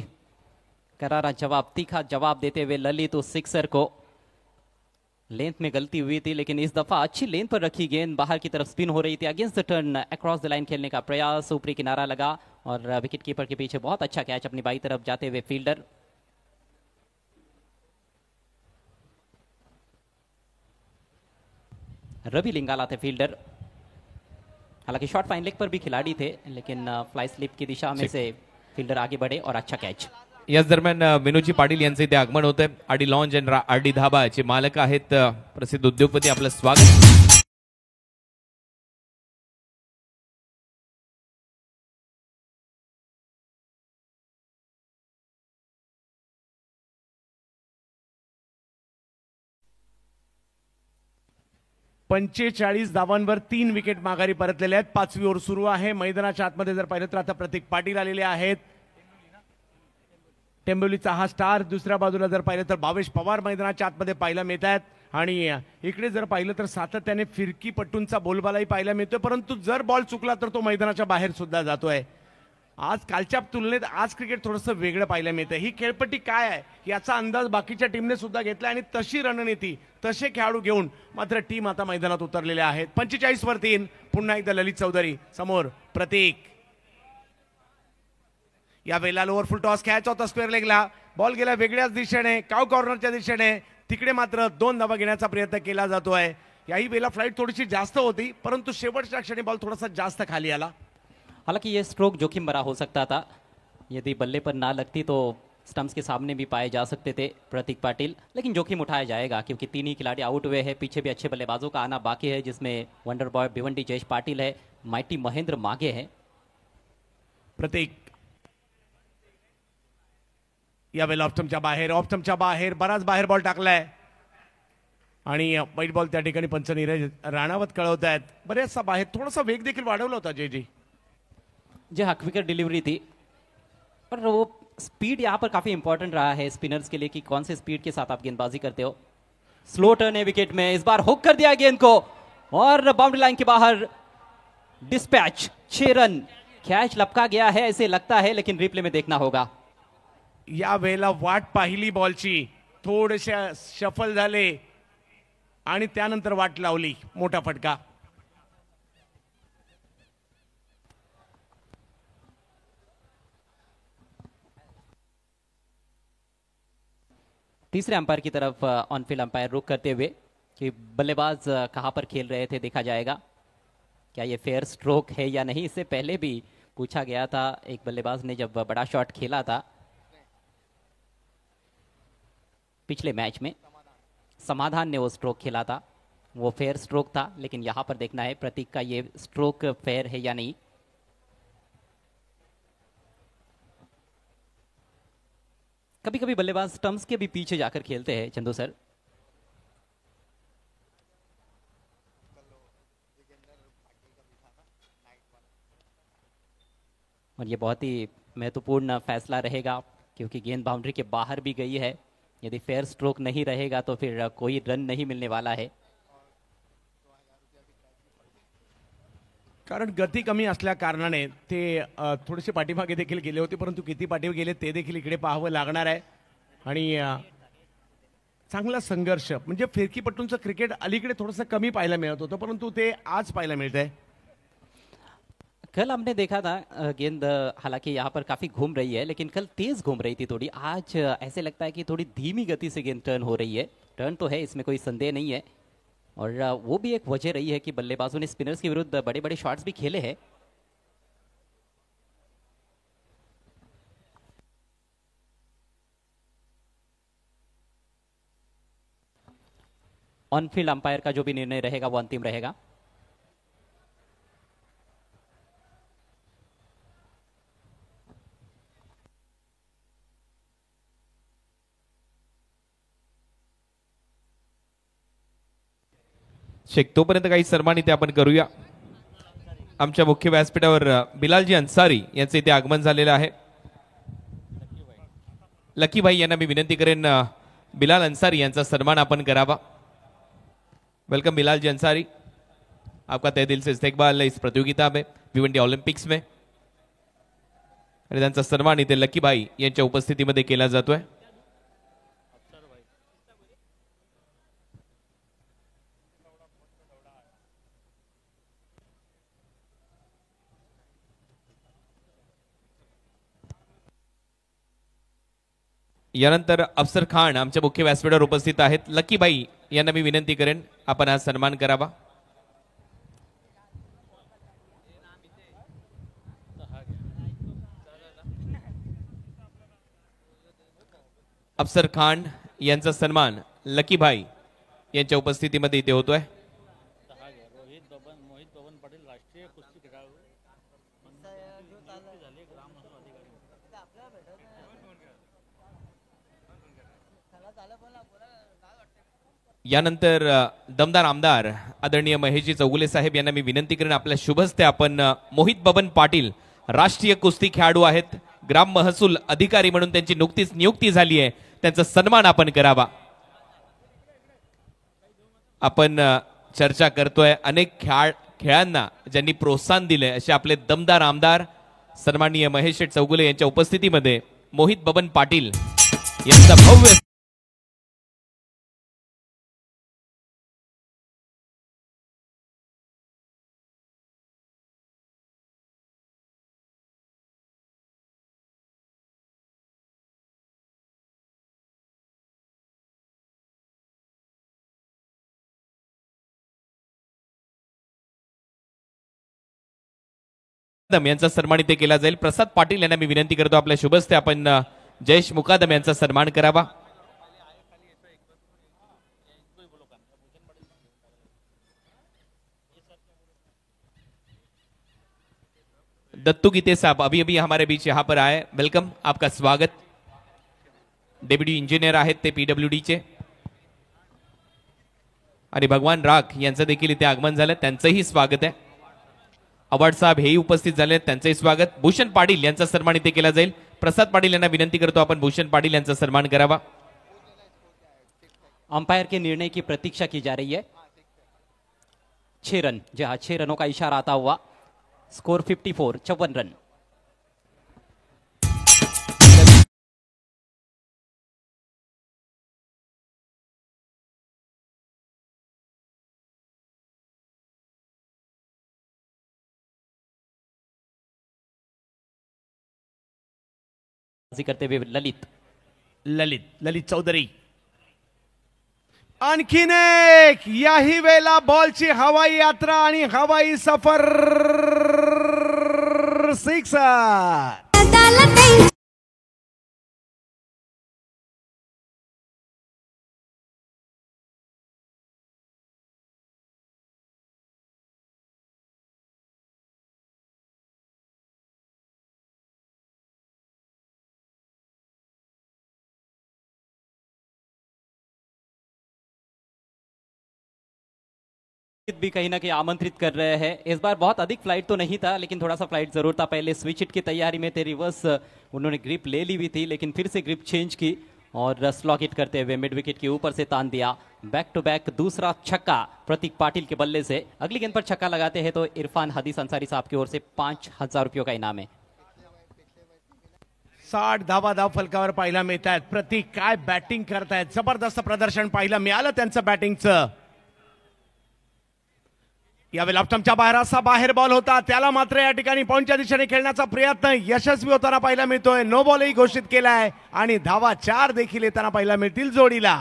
करारा जवाब, तीखा जवाब देते हुए ललित उस सिक्सर को. लेंथ में गलती हुई थी लेकिन इस दफा अच्छी लेंथ पर रखी गेंद, बाहर की तरफ स्पिन हो रही थी. Against the turn across the line खेलने का प्रयास, ऊपरी किनारा लगा और विकेट कीपर के पीछे बहुत अच्छा कैच अपनी बाई तरफ जाते हुए फील्डर. रवि लिंगाला थे फील्डर. हालांकि शॉर्ट फाइन लेग पर भी खिलाड़ी थे लेकिन फ्लाई स्लिप की दिशा में से फील्डर आगे बढ़े और अच्छा कैच. याच दरम्यान विनोदजी पाटील यांचे इथे आगमन होते. आरडी लॉन्ज अँड आरडी धाबाचे मालक आहेत प्रसिद्ध उद्योगपती. आपलं स्वागत. पंचेचाळीस धावांवर 3 विकेट माघारी परतलेले आहेत. 5वी ओव्हर सुरू आहे. मैदानाच्या आतमध्ये जर पाहिलं तर आता प्रतीक पाटील आलेले आहेत. टेंबोलीचा हा स्टार. दुसऱ्या बाजूला जर पाहिलं तर भावेश पवार मैदानाच्या आतमध्ये पाहायला मिळत आहेत. आणि इकडे जर पाहिलं तर सातत्याने फिरकीपट्टूंचा बोलबालाही पाहायला मिळतोय, परंतु जर बॉल चुकला तर तो मैदानाच्या बाहेर सुद्धा जातोय. आज कालच्या तुलनेत आज क्रिकेट थोडंसं वेगळं पाहायला मिळतं. ही खेळपट्टी काय आहे याचा अंदाज बाकीच्या टीमने सुद्धा घेतला आणि तशी रणनीती, तसे खेळाडू घेऊन मात्र टीम आता मैदानात उतरलेले आहेत. 45 वर 3. पुन्हा एकदा ललित चौधरी समोर प्रतीक. या वेळेला लोअर फुल टॉस खेळायचा होता स्क्वेअर लेगला. बॉल गेला वेगळ्याच दिशेने, काव कॉर्नरच्या दिशेने. तिकडे मात्र 2 धावा घेण्याचा प्रयत्न केला जातोय. याही वेळेला फ्लाइट थोडीशी जास्त होती, परंतु शेवटच्या क्षणी बॉल थोडासा जास्त खाली आला. हालांकि ये स्ट्रोक जोखिम भरा हो सकता था. यदि बल्ले पर ना लगती तो स्टंप्स के सामने भी पाए जा सकते थे प्रतीक पाटिल, लेकिन जोखिम उठाया जाएगा क्योंकि 3 ही खिलाड़ी आउट हुए हैं. पीछे भी अच्छे बल्लेबाजों का आना बाकी है, जिसमें वंडर बॉय भिवंडी जयेश पाटिल है, माइटी महेंद्र मागे है. प्रतीक यावेळेला ऑप्टमच्या बाहेर बराच बाहेर बॉल टाकलाय आणि वाईट बॉल त्या ठिकाणी पंच नीरज राणावत कळवत आहेत. बरेचसा बाहेर थोडासा वेग देखील वाढवला होता जयजी. जी हाँ, क्विकर डिलीवरी थी पर वो स्पीड यहाँ पर काफी इंपॉर्टेंट रहा है स्पिनर्स के लिए कि कौन से स्पीड के साथ आप गेंदबाजी करते हो. स्लो टर्न है विकेट में, इस बार हुक कर दिया गेंद को और बाउंड्री लाइन के बाहर डिस्पैच. 6 रन. कैच लपका गया है ऐसे लगता है, लेकिन रिप्ले में देखना होगा. या वेळेला वाट पाहिली बॉलची, थोडेसे शफल झाले आणि त्यानंतर वाट लावली. मोठा फटका. तीसरे अंपायर की तरफ ऑन फील्ड अंपायर रुक करते हुए कि बल्लेबाज कहां पर खेल रहे थे देखा जाएगा. क्या ये फेयर स्ट्रोक है या नहीं, इससे पहले भी पूछा गया था. एक बल्लेबाज ने जब बड़ा शॉट खेला था पिछले मैच में, समाधान ने वो स्ट्रोक खेला था, वो फेयर स्ट्रोक था. लेकिन यहां पर देखना है प्रतीक का ये स्ट्रोक फेयर है या नहीं. कभी कभी बल्लेबाज स्टंप्स के भी पीछे जाकर खेलते हैं चंदू सर. और ये बहुत ही महत्वपूर्ण फैसला रहेगा क्योंकि गेंद बाउंड्री के बाहर भी गई है. यदि फेयर स्ट्रोक नहीं रहेगा तो फिर कोई रन नहीं मिलने वाला है. कारण गती कमी असल्या कारणाने ते थोडेसे पाठीमागे देखील गेले होते, परंतु किती पाठीमागे गेले ते देखील इकडे पाहावं लागणार आहे. आणि चांगला संघर्ष म्हणजे फिरकीपट्टूंचं क्रिकेट अलीकडे थोडंसं कमी पाहायला मिळत होतं, परंतु ते आज पाहायला मिळतंय. कल हमने देखा था गेंद हालांकि यहाँ पर काफी घूम रही है, लेकिन कल तेज घूम रही थी थोड़ी. आज ऐसे लगता है कि थोड़ी धीमी गति से गेंद टर्न हो रही है. टर्न तो है, इसमें कोई संदेह नहीं है. और वो भी एक वजह रही है कि बल्लेबाजों ने स्पिनर्स के विरुद्ध बड़े बड़े शॉट्स भी खेले हैं. ऑन फील्ड अंपायर का जो भी निर्णय रहेगा वो अंतिम रहेगा. शेख तोपर्यंत काही सन्मानित आपण करूया. आमच्या मुख्य व्यासपीठावर बिलालजी अन्सारी यांचे इथे आगमन झालेलं आहे. लकी भाई यांना मी विनंती करेन बिलाल अन्सारी यांचा सन्मान आपण करावा. वेलकम बिलाल जी अंसारी, आपका तहे दिल से इस्तेकबाल है इस प्रतियोगिता में, भिवंडी ऑलिम्पिक्स में. आणि त्यांचा सन्मान इथे लकीबाई यांच्या उपस्थितीमध्ये केला जातोय. यानंतर अफसर खान आमच्या मुख्य व्यासपीठावर उपस्थित आहेत. लकीबाई यांना मी विनंती करेन आपण हा सन्मान करावा. अफसर खान यांचा सन्मान लकीबाई यांच्या उपस्थितीमध्ये इथे होतोय. यानंतर दमदार आमदार आदरणीय महेशजी चौगुले साहेब यांना मी विनंती करेन आपल्या शुभ हस्ते आपण मोहित बबन पाटील राष्ट्रीय कुस्ती खेळाडू आहेत, ग्राम महसूल अधिकारी म्हणून त्यांची नुकतीच नियुक्ती झाली आहे, त्यांचा सन्मान आपण करावा. आपण चर्चा करतोय अनेक खेळांना ज्यांनी प्रोत्साहन दिले असे आपले दमदार आमदार सन्माननीय महेश चौगुले यांच्या उपस्थितीमध्ये मोहित बबन पाटील यांचा भव्य यांचा सन्मान इथे केला जाईल. प्रसाद पाटील यांना मी विनंती करतो आपल्या शुभस्ते आपण जयेश मुकादम यांचा सन्मान करावा. दत्तू गीते साहब अभी अभी हमारे बीच यहाँ पर आए, वेलकम, आपका स्वागत. डेप्युटी इंजिनियर आहेत ते PWD चे. आणि भगवान राख यांचं देखील इथे आगमन झालं, त्यांचंही स्वागत आहे. अवार्ड साहेब हेही उपस्थित झाले, त्यांचंही स्वागत. भूषण पाटील यांचा सन्मान इथे केला जाईल. प्रसाद पाटील यांना विनंती करतो आपण भूषण पाटील यांचा सन्मान करावा. अंपायर के निर्णय की प्रतीक्षा की जा रही है. 6 रन, जी हाँ 6 रनों का इशारा आता हुआ. Score 54, 54 run. करते हुए ललित चौधरी. आणखीन एक याही वेळेला बॉलची हवाई यात्रा आणि हवाई सफर 6. भी कहीं ना कहीं आमंत्रित कर रहे हैं. इस बार बहुत अधिक फ्लाइट तो नहीं था, लेकिन थोड़ा सा फ्लाइट जरूर था. पहले स्विच हिट की तैयारी में थे, रिवर्स उन्होंने ग्रिप ले ली हुई थी, लेकिन फिर से ग्रिप चेंज की और स्लॉग हिट करते हुए मिड विकेट के ऊपर से तान दिया. बैक टू बैक दूसरा छक्का प्रतीक पाटिल के बल्ले से. अगली गेंद पर छक्का लगाते हैं तो इरफान हदीस अंसारी साहब की ओर से 5,000 रुपयों का इनाम है. 60 धावा फलकावर पाहायला मिळत आहेत. प्रतीक काय बॅटिंग करतायत, जबरदस्त प्रदर्शन पाहायला मिळालं त्यांचं बॅटिंगचं. यावेळी ऑप्टमच्या बाहेर असा बाहेर बॉल होता, त्याला मात्र या ठिकाणी पॉइंटच्या दिशेने खेळण्याचा प्रयत्न यशस्वी होताना पाहायला मिळतोय. नो बॉलही घोषित केलाय आणि धावा 4 देखील येताना पाहायला मिळतील जोडीला.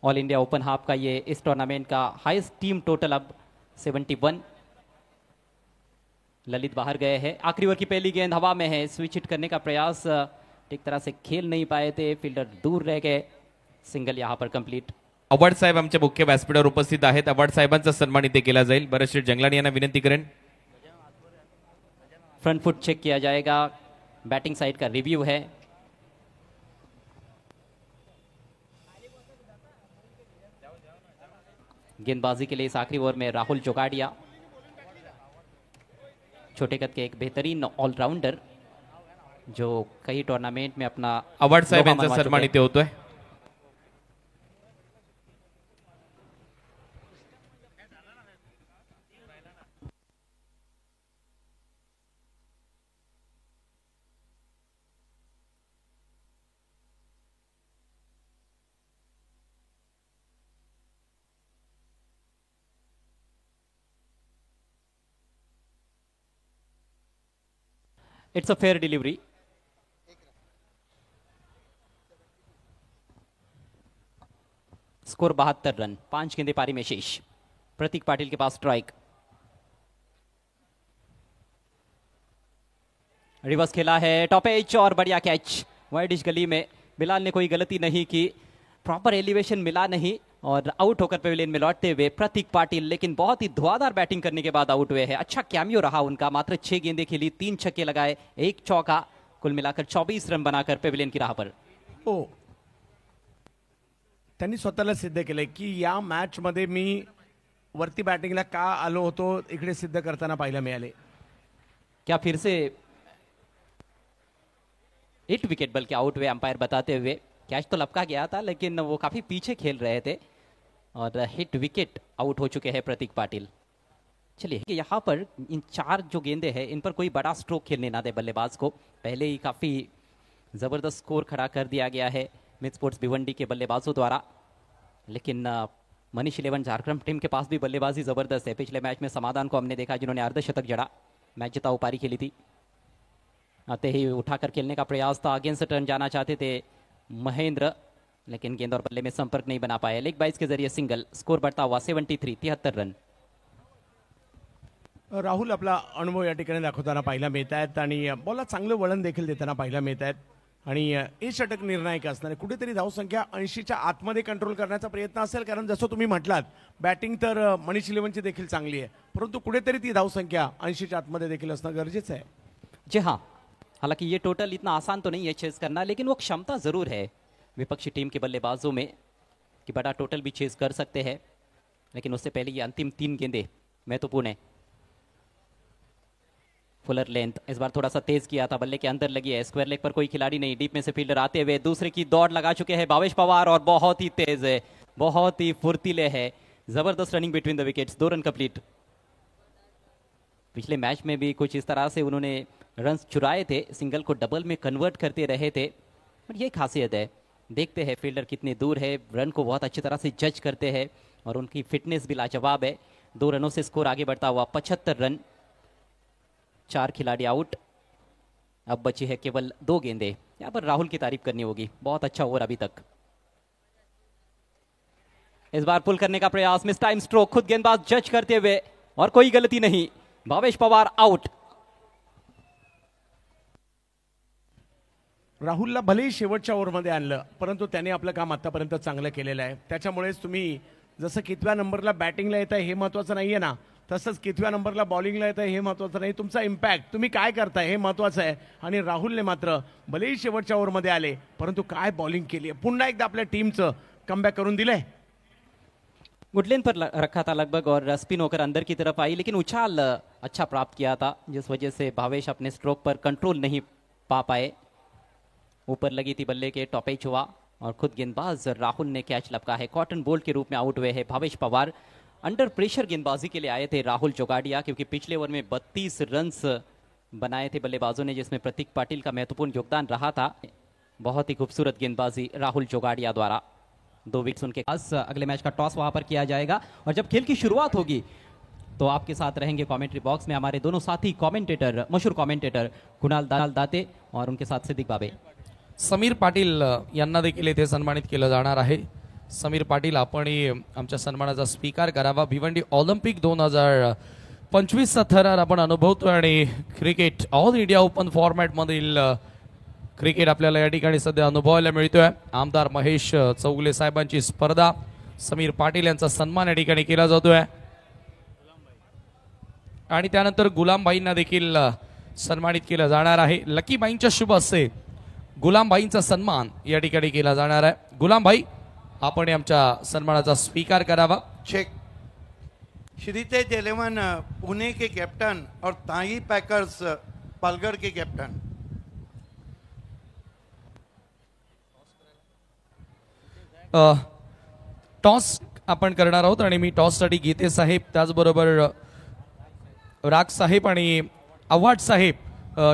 ऑल इंडिया ओपन हाफ का ये इस टूर्नामेंट का हाईएस्ट टीम टोटल अब 71। ललित बाहर गए हैं। आखिरी ओवर की पहली गेंद हवा में है, स्विच हिट करने का प्रयास ठीक तरह से खेल नहीं पाए थे, फील्डर दूर रह गए। सिंगल यहां पर कंप्लीट। अवॉर्ड साहेब आमच्या मुख्य व्यासपीठावर उपस्थित आहेत. अवॉर्ड साहेबांचा सन्मान इथे केला जाईल. बरं श्री जंगलानी यांना विनंती करेन. फ्रंट फुट चेक किया जाएगा, बैटिंग साइड का रिव्यू है। गेंदबाजी के लिए इस आखिरी ओवर में राहुल जोगाड़िया, छोटे कद के एक बेहतरीन ऑलराउंडर जो कई टूर्नामेंट में अपना अवॉर्ड साहेब लोहा यांचा मनवा सन्मान चुके इथे होतोय. It's a fair delivery. Score 72 run, 5 गेंदे पारी में शेष। प्रतीक पाटिल के पास स्ट्राइक। रिवर्स खेला है, टॉप एज और बढ़िया कैच वाइड इस गली में। बिलाल ने कोई गलती नहीं की, प्रॉपर एलिवेशन मिला नहीं और आउट होकर पेविलियन में लौटते हुए प्रतीक पाटिल, लेकिन बहुत ही धुआंधार बैटिंग करने के बाद आउट हुए हैं। अच्छा कैमियो रहा उनका, मात्र 6 गेंदें खेली, 3 छक्के लगाए, 1 चौका, कुल मिलाकर 24 रन बनाकर पेविलियन की राह पर। हो, त्यांनी स्वतःला सिद्ध केलंय की या मॅच मध्ये मी वरती बॅटिंगला का आलो होतो इकडे सिद्ध करताना पाहायला मिळाले. क्या फिर से 8 विकेट बल्कि आउट हुए अंपायर बताते हुए। कैच तो लपका गया था लेकिन वो काफी पीछे खेल रहे थे और हिट विकेट आउट हो चुके हैं प्रतीक पाटिल। चलिए यहाँ पर इन 4 जो गेंदे हैं इन पर कोई बड़ा स्ट्रोक खेलने ना दे बल्लेबाज को। पहले ही काफी जबरदस्त स्कोर खड़ा कर दिया गया है मिड स्पोर्ट्स भिवंडी के बल्लेबाजों द्वारा, लेकिन मनीष 11 झारखंड टीम के पास भी बल्लेबाजी जबरदस्त है। पिछले मैच में समाधान को हमने देखा जिन्होंने अर्धशतक जड़ा, मैच जिताऊ पारी खेली थी। आते ही उठाकर खेलने का प्रयास था, अगेंस्ट टर्न जाना चाहते थे महेंद्र, लेकिन गेंद और बल्ले में संपर्क नहीं बना पाए। लेग बाइस के जरिए सिंगल, स्कोर बढ़ता हुआ 73 रन। राहुल आपला अनुभव या ठिकाणी दाखवताना पाहायला मिळत आहेत आणि बॉलला चांगलं वळण देखील देताना पाहायला मिळत आहेत आणि हे षटक निर्णायक असणार आहे. कुठेतरी धावसंख्या 80च्या आतमध्ये कंट्रोल करण्याचा प्रयत्न असेल, कारण जसं तुम्ही म्हटलात बॅटिंग तर मनीष 11ची देखील चांगली आहे, परंतु कुठेतरी ती धावसंख्या 80च्या आतमध्ये देखील असणं गरजेचं आहे. जी हाँ, हालांकि ये टोटल इतना आसान तो नहीं है चेस करना, लेकिन वो क्षमता जरूर है विपक्षी टीम के बल्लेबाजों में कि बड़ा टोटल भी चेस कर सकते हैं। लेकिन उससे पहले ये अंतिम 3 गेंदें महत्वपूर्ण है। फुलर लेंथ इस बार थोड़ा सा तेज किया था, बल्ले के अंदर लगी है, स्क्वायर लेग पर कोई खिलाड़ी नहीं, डीप में से फील्डर आते हुए दूसरे की दौड़ लगा चुके हैं भावेश पवार और बहुत ही तेज है, बहुत ही फुर्तीले है। जबरदस्त running between the wickets, 2 run complete. पिछले मैच में भी कुछ इस तरह से उन्होंने रन चुराए थे, सिंगल को डबल में कन्वर्ट करते रहे थे, पर ये खासियत है। देखते हैं फील्डर कितने दूर है, रन को बहुत अच्छी तरह से जज करते हैं और उनकी फिटनेस भी लाजवाब है। 2 रनों से स्कोर आगे बढ़ता हुआ 75 रन, 4 खिलाड़ी आउट, अब बची है केवल 2 गेंदें। यहाँ पर राहुल की तारीफ करनी होगी, बहुत अच्छा ओवर अभी तक। इस बार पुल करने का प्रयास, मिस टाइम स्ट्रोक, खुद गेंदबाज जज करते हुए और कोई गलती नहीं, भावेश पवार आउट। राहुलला भलेही शेवटच्या ओव्हरमध्ये आणलं, परंतु त्याने आपलं काम आतापर्यंत चांगलं केलेलं आहे. त्याच्यामुळेच तुम्ही जसं कितव्या नंबरला बॅटिंगला येत आहे हे महत्त्वाचं नाहीये ना, तसंच कितव्या नंबरला बॉलिंगला येत आहे हे महत्त्वाचं नाही, तुमचा इम्पॅक्ट तुम्ही काय करताय हे महत्त्वाचं आहे. आणि राहुलने मात्र भलेही शेवटच्या ओव्हरमध्ये आले, परंतु काय बॉलिंग केली आहे, पुन्हा एकदा आपल्या टीमचं कमबॅक करून दिलंय. वुडलैंड पर रखा था लगभग और स्पिन होकर अंदर की तरफ आई, लेकिन उछाल अच्छा प्राप्त किया था, जिस वजह से भावेश अपने स्ट्रोक पर कंट्रोल नहीं पा पाए। ऊपर लगी थी बल्ले के, टॉपेज हुआ और खुद गेंदबाज राहुल ने कैच लपका है। कॉटन बोल्ट के रूप में आउट हुए हैं भावेश पवार। अंडर प्रेशर गेंदबाजी के लिए आए थे राहुल जोगाड़िया, क्योंकि पिछले ओवर में 32 रन्स बनाए थे बल्लेबाजों ने, जिसमें प्रतीक पाटिल का महत्वपूर्ण योगदान रहा था। बहुत ही खूबसूरत गेंदबाजी राहुल जोगाड़िया द्वारा। 2 विकेट्स उनके पास। अगले मैच का टॉस वहां पर किया जाएगा और जब खेल की शुरुआत होगी तो आपके साथ रहेंगे कमेंट्री बॉक्स में हमारे दोनों साथी कमेंटेटर, मशहूर कमेंटेटर कुणाल दाते और उनके साथ सिद्दीक बाबे। समीर पाटील यांना देखील येथे सन्मानित केलं जाणार आहे. समीर पाटील आपणही आमच्या सन्मानाचा स्वीकार करावा. भिवंडी ऑलिम्पिक 2025चा थरार आपण अनुभवतोय आणि cricket all India open format मधील क्रिकेट आपल्याला या ठिकाणी सध्या अनुभवायला मिळतोय. आमदार महेश चौगले साहेबांची स्पर्धा, समीर पाटील यांचा सन्मान या ठिकाणी केला जातोय आणि त्यानंतर गुलामबाईंना देखील सन्मानित केलं जाणार आहे. लकीबाईंच्या शुभ हस्ते गुलामबाईंचा सन्मान या ठिकाणी केला जाणार आहे. गुलामबाई आपण आमच्या सन्मानाचा स्वीकार करावा. चेक. श्रीतेज 11 पुणे के कैप्टन और ताई पैकर्स पालघर के कैप्टन. टॉस आपण करणार आहोत आणि मी टॉससाठी गीते साहेब, त्याचबरोबर राग साहेब आणि आव्हाड साहेब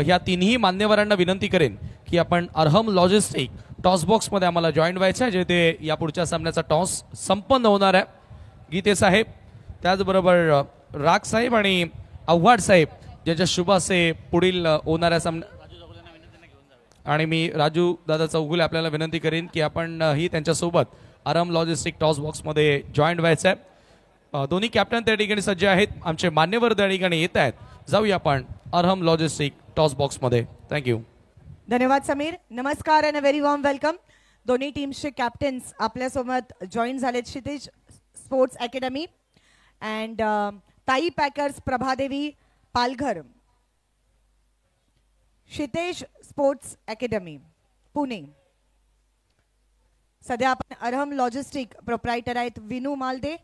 ह्या तिन्ही मान्यवरांना विनंती करेन की आपण अर्हम लॉजिस्टिक टॉस बॉक्समध्ये आम्हाला जॉईन व्हायचं आहे, जेथे या पुढच्या सामन्याचा टॉस संपन्न होणार आहे. गीते साहेब, त्याचबरोबर राग साहेब आणि आव्हाड साहेब ज्यांच्या शुभ असे पुढील होणाऱ्या सामन्या, आणि मी राजू दादा चौगुले आपल्याला विनंती करेन की आपण ही त्यांच्यासोबत अर्हम लॉजिस्टिक टॉस बॉक्समध्ये जॉईन व्हायचं आहे. दोन्ही कॅप्टन त्या ठिकाणी सज्ज आहेत, आमचे मान्यवर त्या ठिकाणी येत आहेत. जाऊया आपण अर्हम लॉजिस्टिक टॉस बॉक्समध्ये. थँक्यू. धन्यवाद समीर. नमस्कार अँड व्हेरी वॉर्म वेलकम. दोन्ही टीम्सचे कॅप्टन्स आपल्यासोबत जॉईन झालेत. Kshitij sports academy and Tai Packers Prabhadevi Palghar. Kshitij sports academy Pune. सध्या आपण अर्हम लॉजिस्टिक प्रोप्रायटर आहेत विनू मालदे.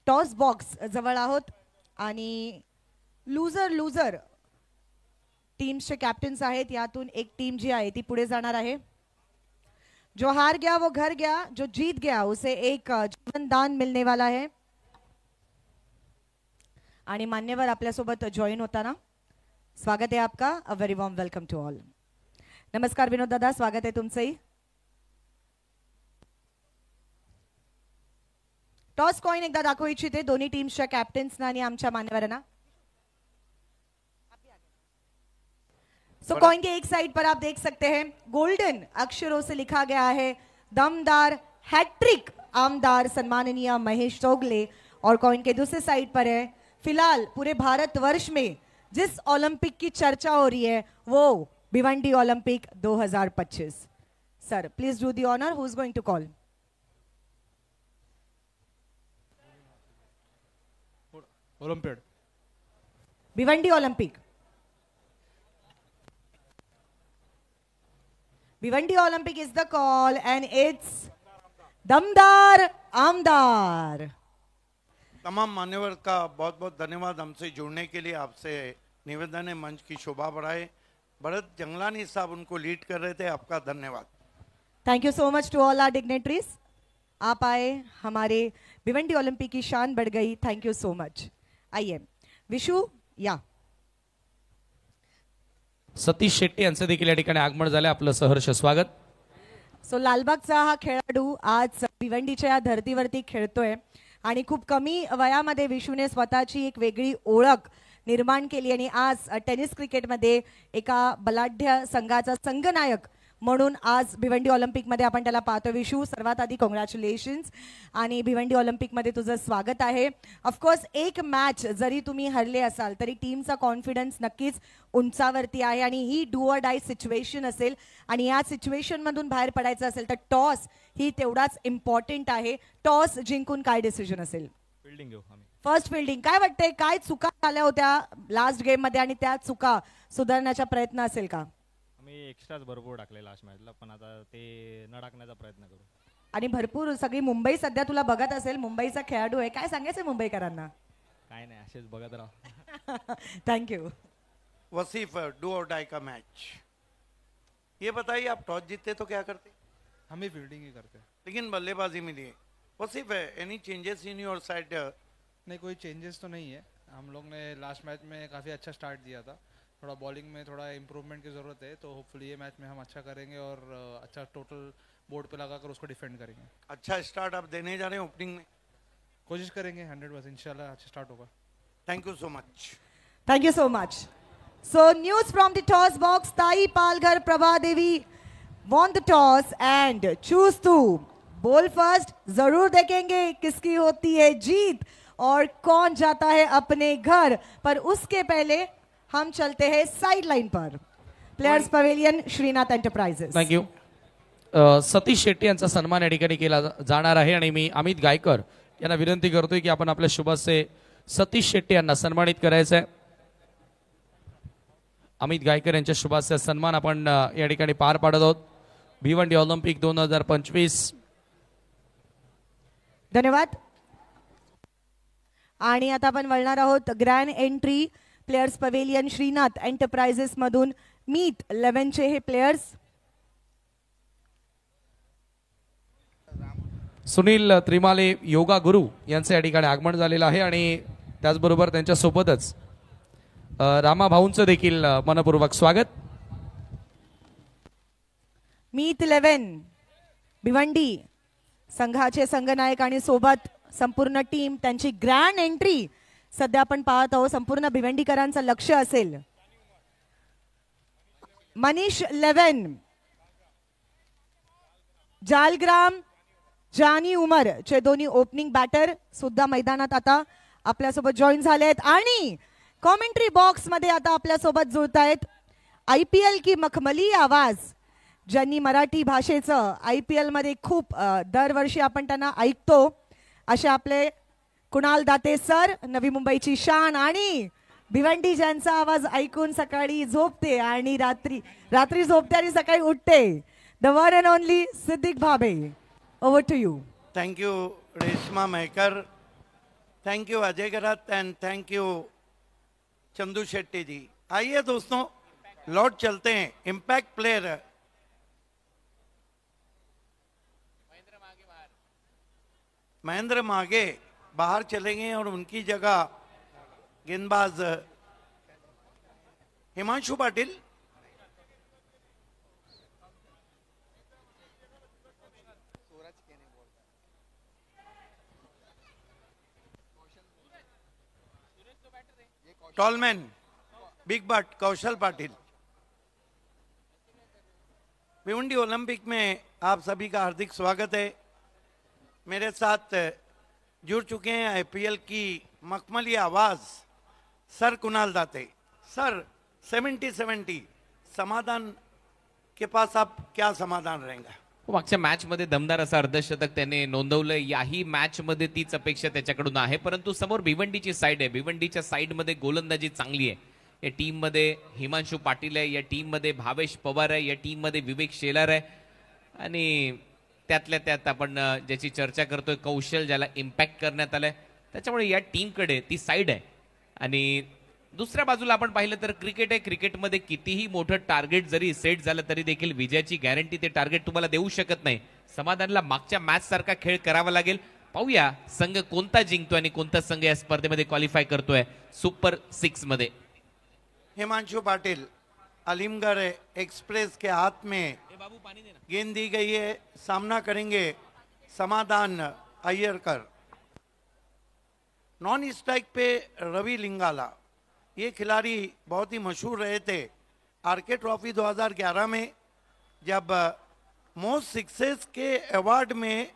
टॉस बॉक्स जवळ आहोत आणि लुझर टीम्सचे कॅप्टन्स आहेत. यातून एक टीम जी आहे ती पुढे जाणार आहे. जो हार गया वो घर गया, जो जीत गया उसे एक जीवन दान मिलने वाला है. आणि मान्यवर आपल्यासोबत जॉईन होताना स्वागत आहे आपका. A very warm welcome to all. नमस्कार विनोद दादा, स्वागत आहे तुमचंही. टॉस कॉइन एकदा दाखवू इच्छिते दोन्ही टीम्सच्या कॅप्टन्सना आणि आमच्या मान्यवरांना. सो कॉइन के एक साइड पर आप देख सकते हैं गोल्डन अक्षरों से लिखा गया है दमदार हैट्रिक आमदार सम्माननीय महेश चौगले. और कॉइन के दूसरे साइड पर है फिलहाल पूरे भारतवर्ष में जिस ओलंपिक की चर्चा हो रही है वो Bhiwandi Olympic 2025. Sir please do the honour. Who is going to call? Olympic. Bhiwandi Olympic. Bhiwandi Olympic is the call and it's दमदार आमदार. तमाम मान्यवर का बहुत बहुत धन्यवाद हमसे जुड़ने के लिए. आपसे निवेदन है मंच की शोभा बढ़ाए. भरत जंगलानी साहब उनको लीड कर रहे थे. आपका धन्यवाद. Thank you so much to all our dignitaries. आप आए, हमारे भिवंडी ओलंपिक की शान बढ़ गई. Thank you so much. आइए विशु या. सतीश शेट्टी यांचे देखील या ठिकाणी आगमन झाले. आपलं सहर्ष स्वागत. सो लालबागचा हा खेळाडू आज भिवंडीच्या या धर्तीवरती खेळतोय आणि खूप कमी वयामध्ये विशूने स्वतःची एक वेगळी ओळख निर्माण केली आणि आज टेनिस क्रिकेटमध्ये एका बलाढ्य संघाचा संघनायक म्हणून आज भिवंडी ऑलिम्पिकमध्ये आपण त्याला पाहतो. विशू, सर्वात आधी कॉंग्रॅच्युलेशन्स आणि भिवंडी ऑलिम्पिकमध्ये तुझं स्वागत आहे. ऑफकोर्स एक मॅच जरी तुम्ही हरले असाल तरी टीमचा कॉन्फिडन्स नक्कीच उंचावरती आहे आणि ही डू ऑर डाय सिच्युएशन असेल आणि या सिच्युएशनमधून बाहेर पडायचं असेल तर टॉस ही तेवढाच इम्पॉर्टंट आहे. टॉस जिंकून काय डिसिजन असेल? फिल्डिंग घेऊ आम्ही. First fielding. काय वाटतंय, काय चुका झाल्या होत्या लास्ट गेममध्ये आणि त्या चुका सुधारण्याचा प्रयत्न असेल का? आम्ही एक्स्ट्राच भरपूर टाकले लास्ट मॅचला, पण आता ते न टाकण्याचा प्रयत्न करू. आणि भरपूर सगळी मुंबई सध्या तुला बघत असेल, मुंबईचा खेळाडू आहे, काय सांगायचं मुंबईकरांना? काय नाही, असेच बघत राहा. थँक्यू. वसीफ, डू और डाई का मैच. ये बताइए आप टॉस जीतते तो क्या करते? हम ही फील्डिंग ही करते हैं. लेकिन बल्लेबाजी मिली है. Wasif, any changes in your side? नहीं, कोई चेंजेस तो नहीं है. हम लोग ने लास्ट मैच में काफ़ी अच्छा स्टार्ट दिया था. थोड़ा बॉलिंग में थोड़ा इम्प्रूवमेंट की ज़रूरत है, तो होपफुली ये मैच में हम अच्छा करेंगे और अच्छा टोटल बोर्ड पे लगाकर उसको डिफेंड करेंगे. अच्छा स्टार्ट आप देने जा रहे हैं ओपनिंग में? कोशिश करेंगे 100%. इंशाल्लाह अच्छा स्टार्ट होगा. Thank you so much. Thank you so much. So news from the toss box. Tai Palghar Prabha Devi won the toss and choose to बोल फर्स्ट, जरूर देखेंगे किसकी होती है जीत और कौन जाता है अपने घर, पर उसके पहले हम चलते हैं साइड लाइन पर. Players pavilion, Shrinath enterprises. Thank you. Satish Shetty यांचा सन्मान या ठिकाणी केला जाणार आहे आणि मी अमित गायकर यांना विनंती करतोय की आपण आपल्या शुभाचे सतीश शेट्टी यांना सन्मानित करायचं आहे. अमित गायकर यांच्या शुभाचे सन्मान आपण या ठिकाणी पार पाडत आहोत. भिवंडी ऑलिम्पिक 2025. धन्यवाद. आणि आता आपण वळणार आहोत grand entry players pavilion Shrinath enterprises मधून मीट 11 चे हे प्लेयर्स. सुनील त्रिमाले योगा गुरु यांचे या ठिकाणी आगमन झालेलं आहे आणि त्याचबरोबर त्यांच्या सोबतच रामा भाऊंचं देखील मनपूर्वक स्वागत. मीट 11 भिवंडी संघाचे संघनायक आणि सोबत संपूर्ण टीम, त्यांची ग्रँड एंट्री सध्या आपण पाहत आहोत. संपूर्ण भिवंडीकरांचं लक्ष असेल. मनीष 11, जालग्राम, जानी उमर चे दोन्ही ओपनिंग बॅटर सुद्धा मैदानात आता आपल्यासोबत जॉईन झालेत आणि कॉमेंट्री बॉक्स मध्ये आता आपल्यासोबत जुळत आहेत. IPL की मखमली आवाज, ज्यांनी मराठी भाषेचं IPL मध्ये खूप दरवर्षी आपण त्यांना ऐकतो, असे आपले कुणाल दाते सर, नवी मुंबईची शान, आणि भिवंडी ज्यांचा आवाज ऐकून सकाळी झोपते आणि रात्री झोपते आणि सकाळी उठते, the one and only Siddique Bhabe. Over to you. Thank you Reshma Mahakar, thank you Ajay Garat and thank you Chandu Shetty ji. आइए दोस्तों, लौट चलते हैं. इम्पैक्ट प्लेयर महेंद्र मागे बाहर चलेंगे और उनकी जगह गेंदबाज Himanshu Patil. Tall man big but Kaushal Patil. Bhiwandi Olympic में आप सभी का हार्दिक स्वागत है. मेरे साथ जुड़ चुके हैं IPL की मखमली आवाज सर कुणाल दाते. सर 70-70 समाधान के पास आप क्या समाधान रहेगा? मागच्या मॅच मध्ये दमदार असं अर्धशतक त्याने नोंदवलं. याही मॅच मध्ये तीच अपेक्षा त्याच्याकडून आहे, परंतु समोर भिवंडीची साईड आहे. भिवंडीच्या साईड मध्ये गोलंदाजी चांगली आहे. या टीम मध्ये हिमांशु पाटील आहे, या टीम मध्ये भावेश पवार आहे, या टीम मध्ये विवेक शेलार आहे आणि त्यातल्या त्यात आपण ज्याची चर्चा करतोय कौशल, ज्याला इम्पॅक्ट करण्यात आलंय, त्याच्यामुळे या टीमकडे ती साईड आहे. आणि दुसऱ्या बाजूला आपण पाहिलं तर क्रिकेट आहे. क्रिकेटमध्ये कितीही मोठं टार्गेट जरी सेट झालं तरी देखील विजयाची गॅरंटी ते टार्गेट तुम्हाला देऊ शकत नाही. समाधानला मागच्या मॅच सारखा खेळ करावा लागेल. पाहूया संघ कोणता जिंकतो आणि कोणता संघ या स्पर्धेमध्ये क्वालिफाय करतोय सुपर 6 मध्ये. हिमांशु पाटिल, अलीमगढ़ एक्सप्रेस के हाथ में गेंद दी गई है. सामना करेंगे समाधान अय्यरकर. नॉन स्ट्राइक पे रवि लिंगाला. ये खिलाड़ी बहुत ही मशहूर रहे थे RK ट्रॉफी 2011 में, जब मोस्ट सिक्सेस के अवार्ड में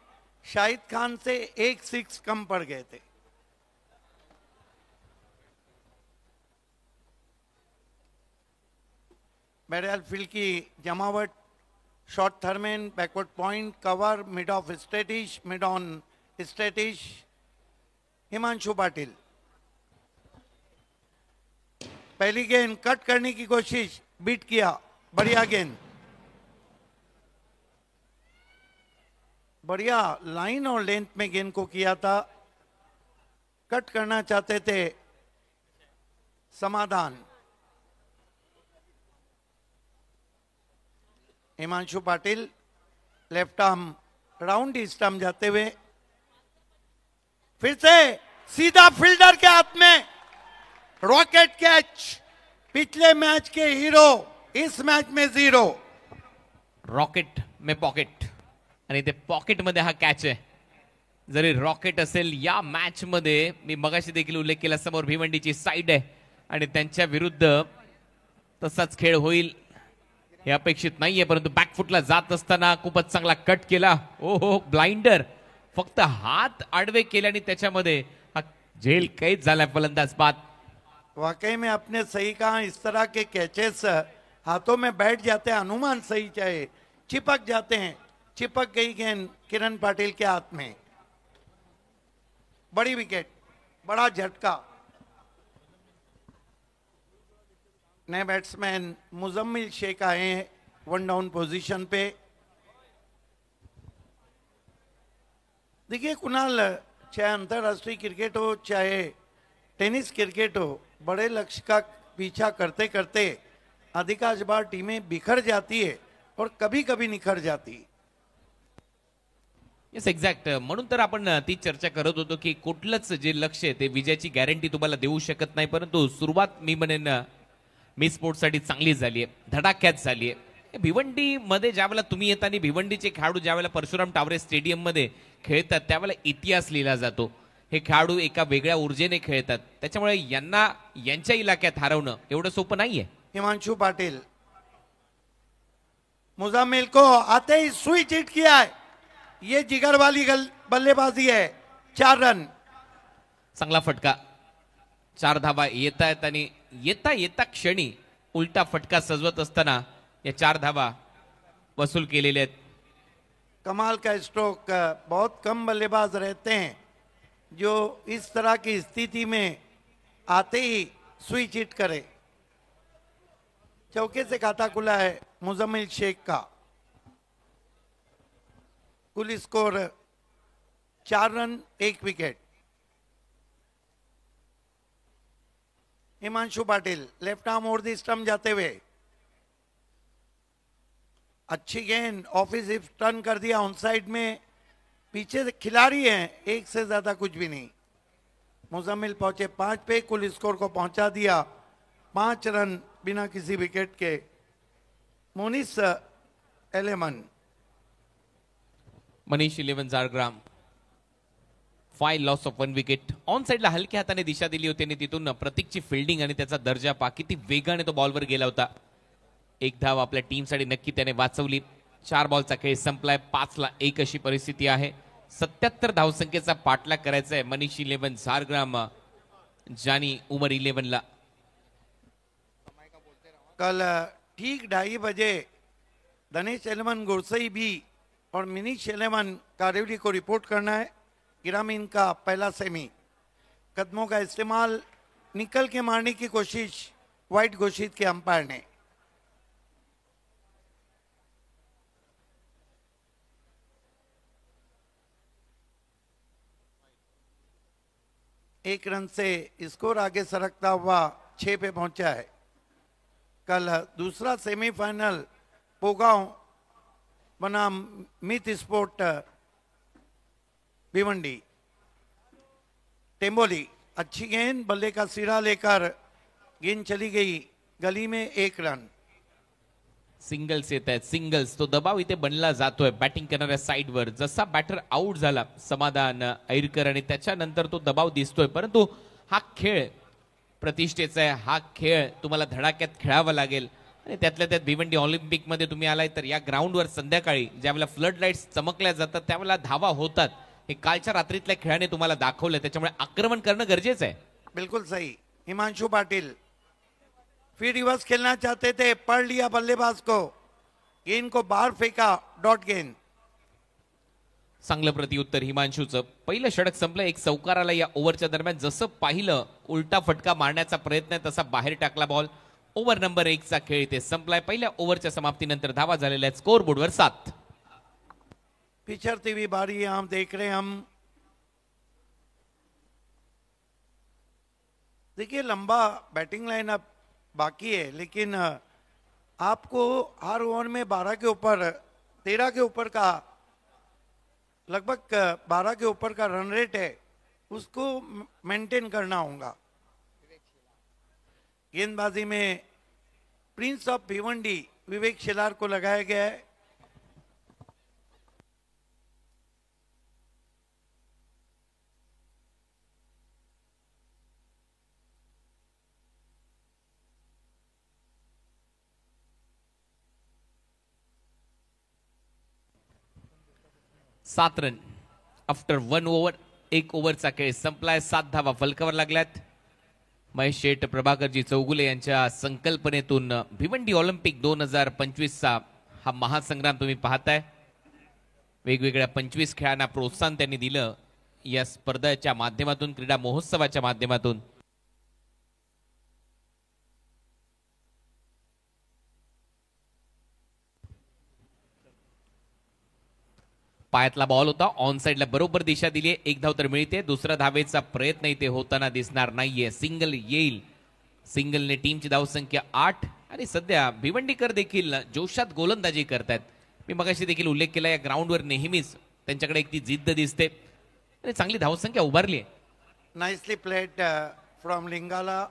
शाहिद खान से 1 6 कम पड़ गए थे. बैरियल फील्ड की जमावट, short third man, backward point, cover, mid off straightish, mid on straightish. Himanshu Patil पहली गेंद कट करने की कोशिश, बीट किया, बढ़िया गेंद, बढ़िया लाइन और लेंथ में गेंद को किया था. कट करना चाहते थे समाधान. Himanshu Patil left arm round stump जाते हुए फिर से सीधा फील्डर के हाथ में. Rocket catch. पिछले मैच के हीरो इस मैच में 0. रॉकेट में पॉकेट आणि ते पॉकेट मध्ये हा कॅच आहे. जरी रॉकेट असेल या मॅच मध्ये, मी मगाशी देखील उल्लेख केला, समोर भिवंडीची साईड आहे आणि त्यांच्या विरुद्ध तसाच खेळ होईल. हे अपेक्षित नाहीये, परंतु बॅकफुटला जात असताना खूपच चांगला कट केला. हो ब्लाइंडर, फक्त हात आडवे केल्याने त्याच्यामध्ये हा झेल कैद झाला फलंदाज बाद. वाकई में आपने सही कहा, इस तरह के कैचेस हाथों में बैठ जाते हैं, अनुमान सही चाहे चिपक जाते हैं. चिपक गई गेंद किरण पाटिल के हाथ में. बड़ी विकेट, बड़ा झटका. नए बैट्समैन मुजम्मिल शेख आए हैं 1 डाउन पोजीशन पे. देखिए कुणाल, चाहे अंतर्राष्ट्रीय क्रिकेट हो चाहे टेनिस क्रिकेट हो, बड़े लक्ष्य का पीछा करते करते अधिकांश बार टीमें बिखर जाती है और कभी कभी निखर जाती. Yes exact. म्हणून तर आपण ती चर्चा करत होतो की कुठलंच जे लक्ष आहे ते विजयाची गॅरंटी तुम्हाला देऊ शकत नाही, परंतु सुरुवात मी म्हणेन मी स्पोर्ट्ससाठी चांगली झाली आहे, धडाक्यात झाली आहे. भिवंडी मध्ये ज्यावेळेला तुम्ही येताना भिवंडीचे खेळाडू ज्यावेळेला परशुराम टावरे स्टेडियम मध्ये खेळतात त्यावेळेला इतिहास लिहिला जातो. हे खेळाडू एका वेगळ्या ऊर्जेने खेळतात, त्याच्यामुळे यांना यांच्या इलाक्यात हरवणं एवढं सोपं नाहीये. हिमांशु पाटिल, मुजामिल को आते ही स्विच हिट किया है. ये जिगर वाली बल्लेबाजी है. 4 रन. चांगला फटका. 4 धावा येता आहेत आणि येता येता क्षणी उलटा फटका सजवत असताना या 4 धावा वसूल केलेल्या आहेत. कमाल का स्ट्रोक. बहुत कम बल्लेबाज रहते हैं जो इस तरह की स्थिति में आते ही स्विच हिट करे. चौके से खाता खुला है मुजम्मिल शेख का. कुल score 4 run 1 wicket. Himanshu Patil left arm over the stump जाते हुए, अच्छी गेंद ऑफिस टर्न कर दिया ऑन साइड में. पीछे से खिलाड़ी हैं, एक से ज्यादा कुछ भी नहीं. मुजम्मिल पहुंचे 5 पे, कुल स्कोर को पहुंचा दिया 5 रन बिना किसी विकेट के. मोनिस एलेमन, Manish 11 Jhargram, 5 loss of 1 wicket. On साइडला हलक्या हाताने दिशा दिली होती आणि तिथून प्रतीकची फिल्डिंग आणि त्याचा दर्जा पहा, किती वेगाने तो बॉलवर गेला होता. 1 धाव आपल्या टीमसाठी नक्की त्याने वाचवली. 4 बॉलचा खेळ संपलाय. 5ला 1 अशी परिस्थिती आहे. 77 धावसंख्येचा पाठलाग करायचा आहे मनीष 11 झारग्राम जानी उमर 11ला. कल ठीक 2:30 बजे दनेश एलेमन गुरसई भी और मिनीश एलेमन कारेवली को रिपोर्ट करना है. ग्रामीण का पहला सेमी. कदमों का इस्तेमाल निकल के मारने की कोशिश वाइड घोषित के अंपायर ने. एक रन से स्कोर आगे सरकता हुआ 6 पे पहुंचा है. कल दूसरा सेमीफाइनल पोगांव बनाम मित स्पोर्ट भिवंडी. टेम्बोली, अच्छी गेंद, बल्ले का सिरा लेकर गेंद चली गई गली में. 1 रन. सिंगल्स येत आहेत, सिंगल्स. तो दबाव इथे बनला जातोय बॅटिंग करणाऱ्या साईडवर. जसा बॅटर आउट झाला समाधान ऐरकर आणि त्याच्यानंतर तो दबाव दिसतोय, परंतु हा खेळ प्रतिष्ठेचा आहे. हा खेळ तुम्हाला धडाक्यात खेळावा लागेल आणि त्यातल्या त्यात भिवंडी ऑलिम्पिक मध्ये तुम्ही आलाय तर या ग्राउंडवर संध्याकाळी ज्यावेळेला फ्लड लाईट्स चमकल्या जातात त्यावेळेला धावा होतात. हे कालच्या रात्रीतल्या खेळाने तुम्हाला दाखवलं, त्याच्यामुळे आक्रमण करणं गरजेचं आहे. बिल्कुल सही. हिमांशु पाटिल फिर रिवर्स खेलना चाहते थे, पढ़ लिया बल्लेबाज को, गेंद को बाहर फेंका. डॉट गेंद. चांगलं प्रत्युत्तर हिमांशूचं. पहिलं षटक संपलं. एक चौकाराला या ओव्हरच्या दरम्यान जसं पाहिलं उलटा फटका मारण्याचा प्रयत्न आहे तसा बाहेर टाकला बॉल. ओव्हर नंबर 1 चा खेळ इथे संपलाय. पहिल्या ओव्हरच्या समाप्तीनंतर धावा झालेल्या आहेत स्कोर बोर्डवर 7. पिछड़ती हुई बारी हम देख रहे हैं. हम देखिए लंबा बैटिंग लाइनअप बाकी है, लेकिन आपको हर ओवर में 12 के ऊपर 13 के ऊपर का लगभग 12 के ऊपर का रन रेट है, उसको मेंटेन करना होगा. गेंदबाजी में प्रिंस ऑफ भिवंडी विवेक शेलार को लगाया गया है. 7 रन आफ्टर 1 ओव्हर. 1 ओव्हरचा खेळ संपलाय. 7 धावा फलकावर लागल्यात. महेश शेठ प्रभाकरजी चौगुले यांच्या संकल्पनेतून भिवंडी ऑलिम्पिक 2025चा हा महासंग्राम तुम्ही पाहताय. वेगवेगळ्या 25 खेळांना प्रोत्साहन त्यांनी दिलं या स्पर्धेच्या माध्यमातून, क्रीडा महोत्सवाच्या माध्यमातून. पायातला बॉल होता, ऑन साइडला बरोबर दिशा दिली. 1 धाव तर मिळते. दुसरा धावेचा प्रयत्न इथे होताना दिसणार नाहीये. सिंगल येईल. सिंगलने टीमची धावसंख्या 8 आणि सध्या भिवंडीकर देखील जोशात गोलंदाजी करतायत. मी मगाशी देखील उल्लेख केला, या ग्राउंडवर नेहमीच त्यांच्याकडे एक ती जिद्द दिसते आणि चांगली धावसंख्या उभारली आहे. Nicely played from Lingala,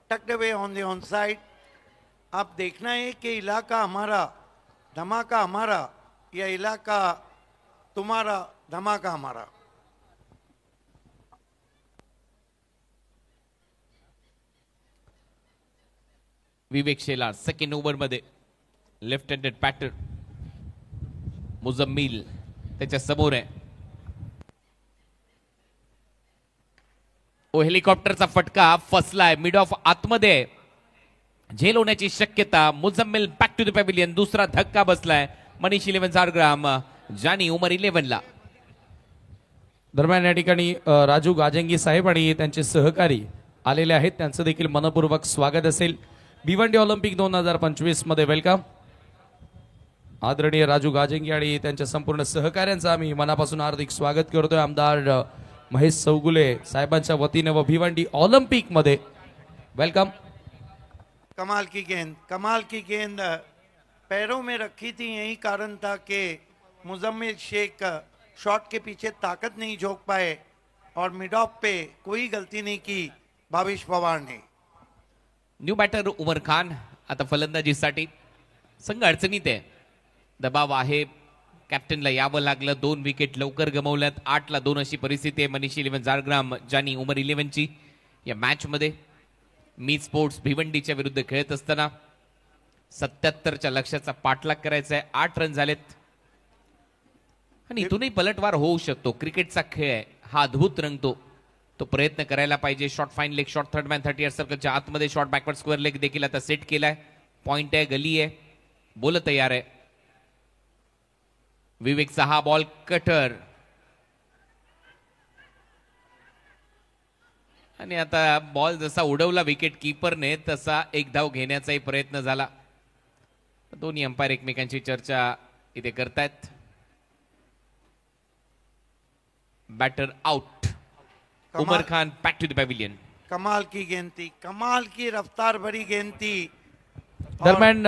tucked away on the on side. आप देखना है कि इलाका हमारा, धमाका हमारा, या इलाका तुम्हारा, धमाका हमारा. विवेक शेलार सेकंड ओव्हर मध्ये लेफ्ट हँडेड बॅटर. मुजम्मिल त्याच्या समोर आहे. हेलिकॉप्टरचा फटका फसलाय. मिड ऑफ आतमध्ये झेल होण्याची शक्यता. Muzammil back to the pavilion. दुसरा धक्का बसलाय. मनीष 11 झारग्राम, जानी उमर 11ला. दरम्यान या ठिकाणी राजू गाजंगी साहेब आणि त्यांचे सहकारी आलेले आहेत. त्यांचं देखील मनपूर्वक स्वागत असेल भिवंडी ऑलिम्पिक 2025 मध्ये. वेलकम. आदरणीय राजू गाजंगी आणि त्यांच्या संपूर्ण सहकाऱ्यांचं आम्ही मनापासून हार्दिक स्वागत करतोय. आमदार महेश चौगुले साहेबांच्या वतीने व भिवंडी ऑलिम्पिक मध्ये. वेलकम. कमाल की गेंद, कमाल की गेंद पैरों में रखी थी. यही कारण था कि मुजम्मिल शेख शॉट के पीछे ताकत नहीं झोंक पाए और मिड ऑफ पे कोई गलती नहीं की भाविश पवार ने. न्यू बॅटर उमर खान आता फलंदाजीसाठी. संघ अडचणीत आहे. दबाव आहे. कॅप्टनला यावं लागलं. 2 विकेट लवकर गमावल्यात. 8ला 2 अशी परिस्थिती आहे. मनीष 11 झारग्राम, जानी उमर 11ची या मॅच मध्ये. मी स्पोर्ट्स भिवंडीच्या विरुद्ध खेळत असताना 77च्या लक्ष्याचा पाठलाग करायचा आहे. 8 रन झालेत आणि इथूनही पलटवार होऊ शकतो. क्रिकेटचा खेळ आहे हा, अद्भुत रंगतो. तो प्रयत्न करायला पाहिजे. Short fine leg, short third man 38 सर्कलच्या आतमध्ये. शॉर्ट बॅकवर्ड स्क्वेअर लेग देखील आता सेट केलाय. पॉइंट आहे, गली आहे, बोल तयार आहे. विवेकचा हा बॉल कटर आणि आता बॉल जसा उडवला विकेट कीपरने तसा 1 धाव घेण्याचाही प्रयत्न झाला. दोन्ही अंपायर एकमेकांची चर्चा इथे करतायत. Batter out. Umar Khan back to the pavilion. कमाल की गेंद थी, कमाल की रफ्तार भरी गेंद थी. दरम्यान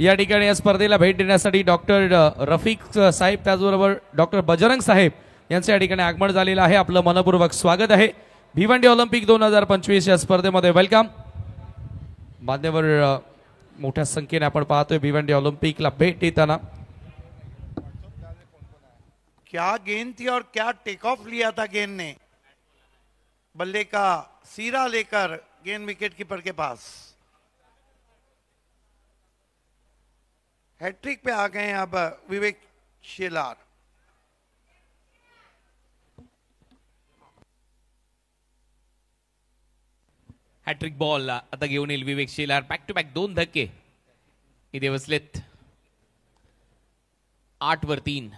या ठिकाणी या स्पर्धेला भेट देण्यासाठी डॉक्टर रफिक साहेब त्याचबरोबर डॉक्टर बजरंग साहेब यांचं या ठिकाणी आगमन झालेलं आहे. आपलं मनपूर्वक स्वागत आहे भिवंडी ऑलिम्पिक 2025 या स्पर्धेमध्ये. वेलकम. मान्यवर मोठ्या संख्येने आपण पाहतोय भिवंडी ऑलिम्पिकला भेट देताना. क्या गेंद थी और क्या टेक ऑफ लिया था गेंद ने. बल्ले का सीरा लेकर गेंद विकेट कीपर के पास. हैट्रिक पे आ गए अब विवेक शेलार. हॅट्रिक बॉल आता घेऊन येईल विवेक शेलार. बॅक टू बॅक 2 धक्के इथे बसलेत. 8 वर 3.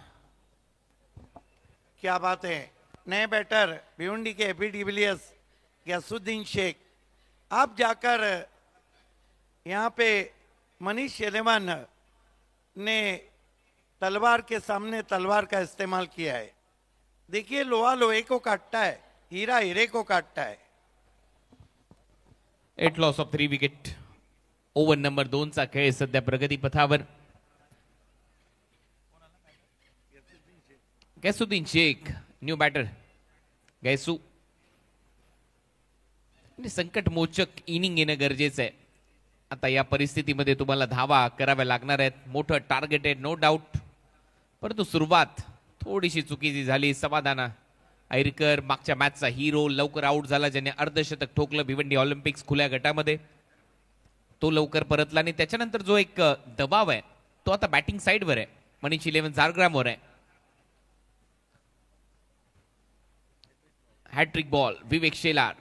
क्या बात है. नए बैटर भिवंडी के एपी डिविलियर्स गयासुद्दीन शेख. आप जाकर यहाँ पे मनीष 11 ने तलवार के सामने तलवार का इस्तेमाल किया है. देखिए लोहा लोहे को काटता है, हीरा हीरे को काटता है. 8 loss of 3 wicket. Over number 2 चा खेळ सध्या प्रगती पथावर. Ghaisuddin Shaikh new batter. गैसू संकट मोचक इनिंग येणं गरजेचं आहे. आता या परिस्थितीमध्ये तुम्हाला धावा कराव्या लागणार आहेत. मोठं टार्गेट आहे नो डाऊट, परंतु सुरुवात थोडीशी चुकीची झाली. समाधाना ऐरकर मागच्या मॅचचा हिरो लवकर आउट झाला, ज्याने अर्धशतक ठोकलं भिवंडी ऑलिम्पिक्स खुल्या गटामध्ये. तो लवकर परतला आणि त्याच्यानंतर जो एक दबाव आहे तो आता बॅटिंग साईडवर आहे. मनीष 11 झारग्रामवर आहे. हॅट्रिक बॉल विवेक शेलार.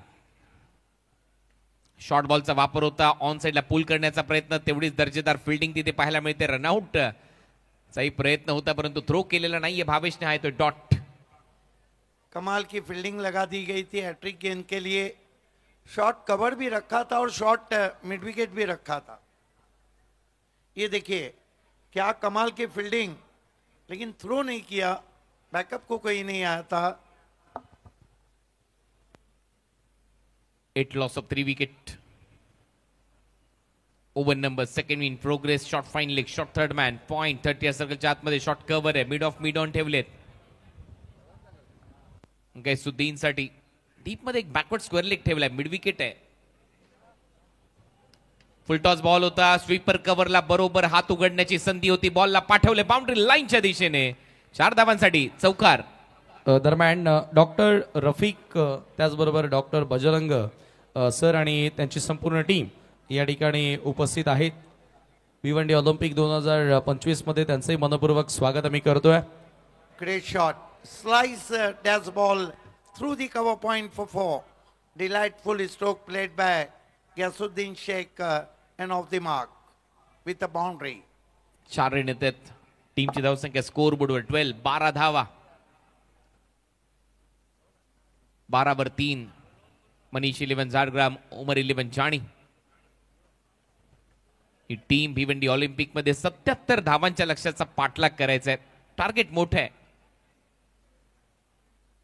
शॉर्ट बॉलचा वापर होता, ऑन साइडला पुल करण्याचा प्रयत्न, तेवढीच दर्जेदार फिल्डिंग तिथे पाहायला मिळते. रनआउट चाही प्रयत्न होता परंतु थ्रो केलेला नाहीये भावेशने. आहे तो डॉट. कमाल की फील्डिंग लगा दी गई थी हैट्रिक गेंद के लिए. शॉर्ट कवर भी रखा था और शॉर्ट मिड विकेट भी रखा था. ये देखिए क्या कमाल की फील्डिंग, लेकिन थ्रो नहीं किया, बैकअप को कोई नहीं आया था. 8 loss of 3 wicket. Over number second in progress. Short fine leg, short third man, point 30 सर्कलच्या आतमध्ये. शॉर्ट कव्हर आहे, मिड ऑफ मिड ऑन ठेवलेत. गैसुद्दीन साठी डीप मध्ये एक बॅकवर्ड स्क्वेअर लेग ठेवलाय, मिड विकेट आहे. फुल टॉस बॉल होता, स्वीपर कव्हरला बरोबर हात उघडण्याची संधी होती. बॉलला पाठवले बाउंड्री लाईनच्या दिशेने. 4 धावांसाठी चौकार. दरम्यान डॉक्टर रफिक त्याचबरोबर डॉक्टर बजरंग सर आणि त्यांची संपूर्ण टीम या ठिकाणी उपस्थित आहेत. भिवंडी ऑलिम्पिक 2025 मध्ये त्यांचंही मनपूर्वक स्वागत आम्ही करतोय. Great shot. Slice dash ball through the cover point for 4. Delightful stroke played by Ghiyasuddin Sheikh and off the mark with a boundary. 4 run येतात. टीमची धावसंख्या स्कोर बोर्डवर 12 धावा. 12/3. मनीष 11 झाडग्राम, उमर 11 जाणी. ही टीम भिवंडी ऑलिम्पिक मध्ये 77 धावांच्या लक्ष्याचा पाठलाग करायचा आहे. टार्गेट मोठं आहे.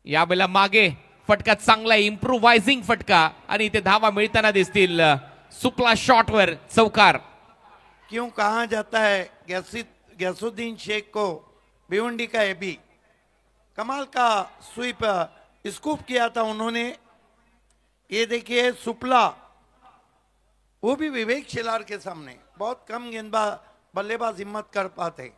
यावेळेला मागे फटका चांगला, इम्प्रोवायझिंग फटका आणि इथे धावा मिळताना दिसतील. सुपला शॉटवर चौकार. क्यों कहा जाता है गैसुद्दीन शेख को भिवंडी का एबी. कमाल का स्वीप स्कूप किया था उन्होंने. ये देखिए सुपला, वो भी विवेक शेलार के सामने. बहुत कम गेंदबाज बल्लेबाज हिम्मत कर पाते.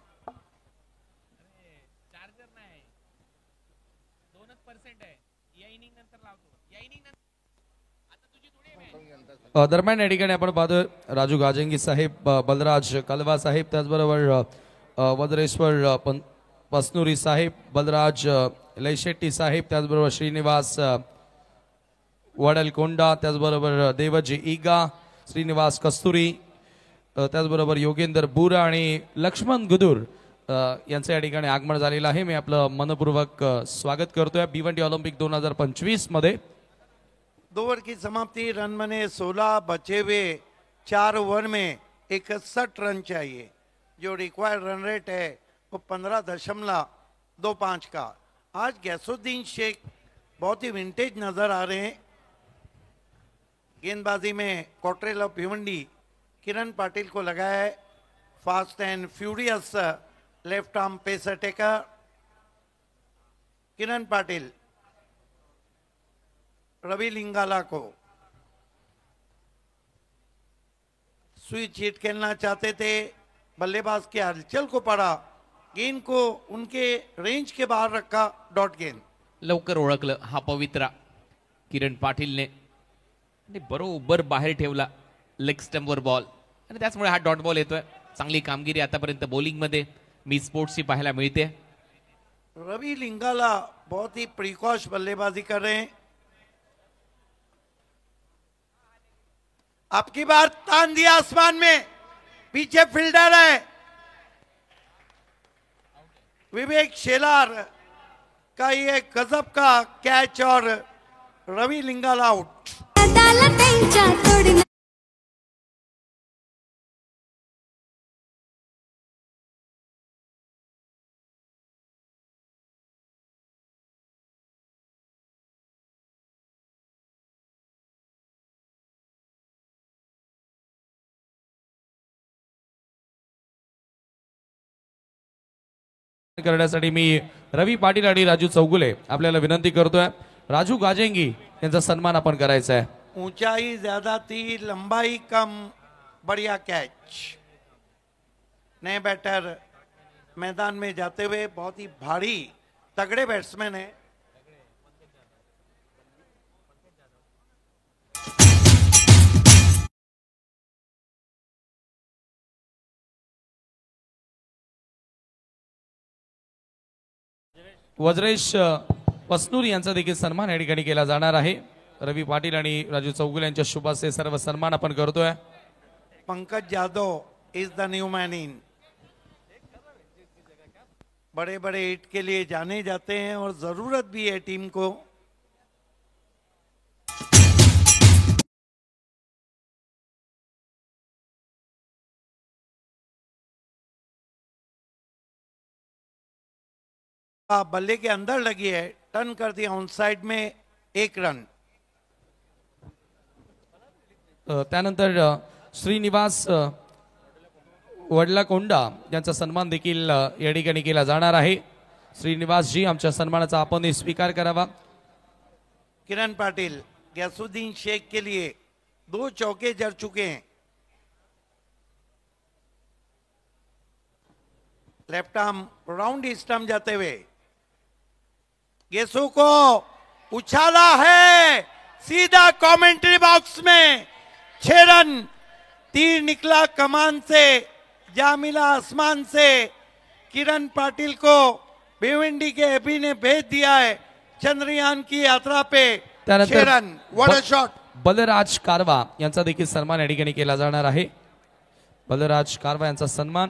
दरम्यान या ठिकाणी आपण पाहतोय राजू गाजंगी साहेब, बलराज कलवा साहेब, त्याचबरोबर वज्रेश्वर पसनुरी साहेब, बलराज लैशेट्टी साहेब, त्याचबरोबर श्रीनिवास वडलकोंडा, त्याचबरोबर देवजी ईगा, श्रीनिवास कस्तुरी, त्याचबरोबर योगेंद्र बुरा आणि लक्ष्मण गुदूर यांचं या ठिकाणी आगमन झालेलं आहे. मी आपलं मनपूर्वक स्वागत करतोय भिवंडी ऑलिम्पिक 2025 मध्ये. 2 ओवर की समाप्ति. रन बने 16, बचे हुए 4 ओवर में 61 रन चाहिए. जो रिक्वायर्ड रन रेट है वो 15.25 का. आज गैसुद्दीन शेख बहुत ही विंटेज नजर आ रहे हैं. गेंदबाजी में कॉटरेल ऑफ भिवंडी किरण पाटिल को लगाया है. Fast and furious left arm pace attacker Kiran Patil Ravi Lingala को स्विच हिट खेलना चाहते थे. बल्लेबाज की हलचल को पड़ा, गेंद को उनके रेंज के बाहर रखा. डॉट गेंद. लवकर ओळखलं हा पवित्रा किरण पाटीलने आणि बरोबर बाहेर ठेवला लेग स्टंपवर बॉल आणि त्याचमुळे हा डॉट बॉल येतोय. चांगली कामगिरी आतापर्यंत बॉलिंग मध्ये मी स्पोर्ट्सची पाहायला मिळते. रवि लिंगाला बहुत ही प्रिकॉश बल्लेबाजी कर रहे हैं. आपकी बार तान दिया आसमान में, पीछे फील्डर है विवेक शेलार का ये गजब का कैच और रवि लिंगाला आउट. करण्यासाठी मी रवी पाटील आणि राजू चौगुले आपल्याला विनंती करतोय. राजू गाजेंगी यांचा सन्मान आपण करायचा आहे. ऊंचाई ज्यादा थी, लंबाई कम, बढ़िया कैच. नए बैटर मैदान में जाते हुए बहुत ही भारी तगड़े बैट्समैन है. वज्रेश पसनूर यांचा देखील सन्मान या ठिकाणी केला जाणार आहे. रवी पाटील आणि राजू चौगुले यांच्या शुभ हस्ते सर्व सन्मान आपण करतोय. Pankaj Yadav is the new man in. बड़े बड़े हिट के लिए जाने जाते हैं और जरूरत भी है टीम को. बल्ले के अंदर लगी है, टर्न कर दिया ऑन साइड में, 1 रन. त्यानंतर श्रीनिवास वडलाकोंडा यांचा सन्मान देखील या ठिकाणी केला जाणार आहे. श्रीनिवासजी आमच्या सन्मानाचा आपण स्वीकार करावा. किरण पाटिल गैसुद्दीन शेख के लिए 2 चौके जड़ चुके हैं. लेफ्ट आर्म राउंड स्टंप जाते हुए गेसू को उछाला है सीधा कमेंट्री बॉक्स में. 6 रन. तीर निकला कमान से, जा मिला आसमान से. किरण पाटिल को भिवंडी के एबी ने भेज दिया है चंद्रयान की यात्रा पे. 6 run. What a shot. Balraj कारवा यांचा देखील सन्मान या ठिकाणी केला जाणार आहे. बलराज कारवा यांचा सन्मान.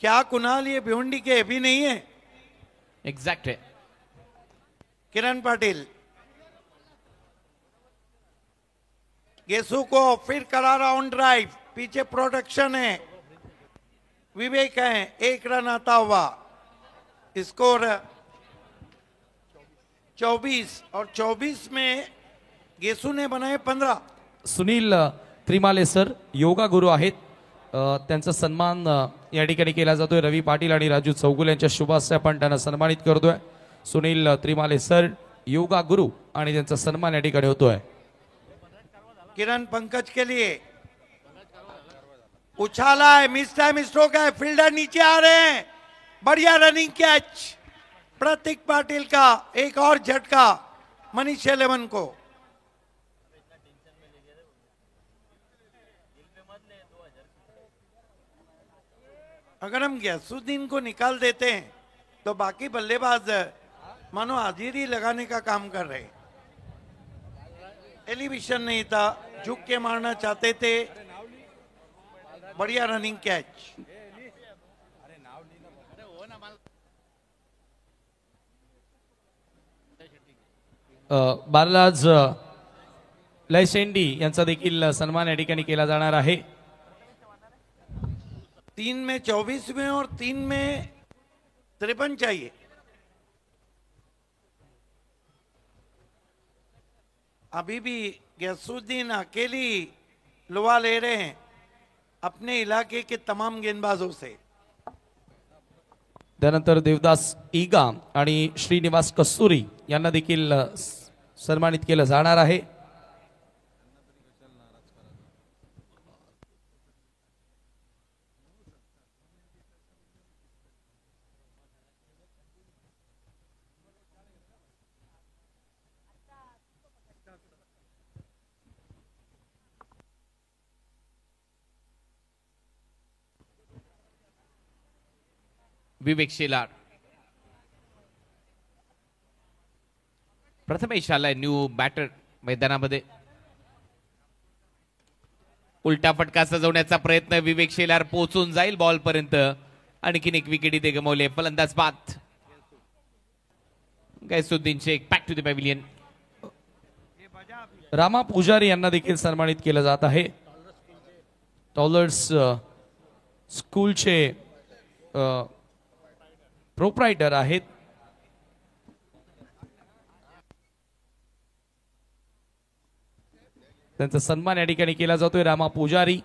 क्या कुणाल ये भिवंडी के एबी नहीं है? एग्जैक्ट है. किरण पाटिल गेसू को फिर करारा ऑन ड्राइव. पीछे प्रोडक्शन है, विवेक है. 1 रन आता हुआ. स्कोर 24 और 24 में गेसू ने बनाए 15. सुनील त्रिमाले सर योगा गुरु आहेत. त्यांचा सन्मान या ठिकाणी केला जातोय. रवी पाटील आणि राजू चौगुले यांच्या शुभ हस्ते आपण त्यांना सन्मानित करतोय. सुनील त्रिमाले सर योगा गुरु आणि त्यांचा सन्मान या ठिकाणी होतोय. किरण पंकज के लिए उछाला है, मिस टाइम स्ट्रोक है, फील्डर नीचे आ रहे हैं. बढ़िया रनिंग कैच प्रतीक पाटिल का. एक और झटका मनीष 11 को. अगर हम गैसुद्दीन को निकाल देते हैं तो बाकी बल्लेबाज मानो हाजिरी लगाने का काम कर रहे. एलिवेशन नहीं था, झुक के मारना चाहते थे. बढ़िया रनिंग कैच. बालाज लयसेंडी यांचा देखील सन्मान या ठिकाणी केला जाणार आहे. 3 में 24 में और 3 में 53 चाहिए. अभी भी गैसुद्दीन अकेली लुवा ले रहे हैं अपने इलाके के तमाम गेंदबाजों से. त्यानंतर देवदास ईगा आणि श्रीनिवास कस्तुरी यांना देखील सन्मानित केलं जाणार आहे. विवेक शेलार प्रथमेश आलाय न्यू बॅटर मैदानामध्ये. उलटा फटका सजवण्याचा प्रयत्न. विवेक शेलार पोहोचून जाईल बॉल पर्यंत. आणखीन एक विकेट इथे गमावले. फलंदाज बाद Ghaisuddin Shaikh. Back to the pavilion. Rama Pujari यांना देखील सन्मानित केलं जात आहे. टॉलर्स स्कूलचे प्रोप्रायटर आहेत. त्यांचा सन्मान या ठिकाणी केला जातोय. रामा पुजारी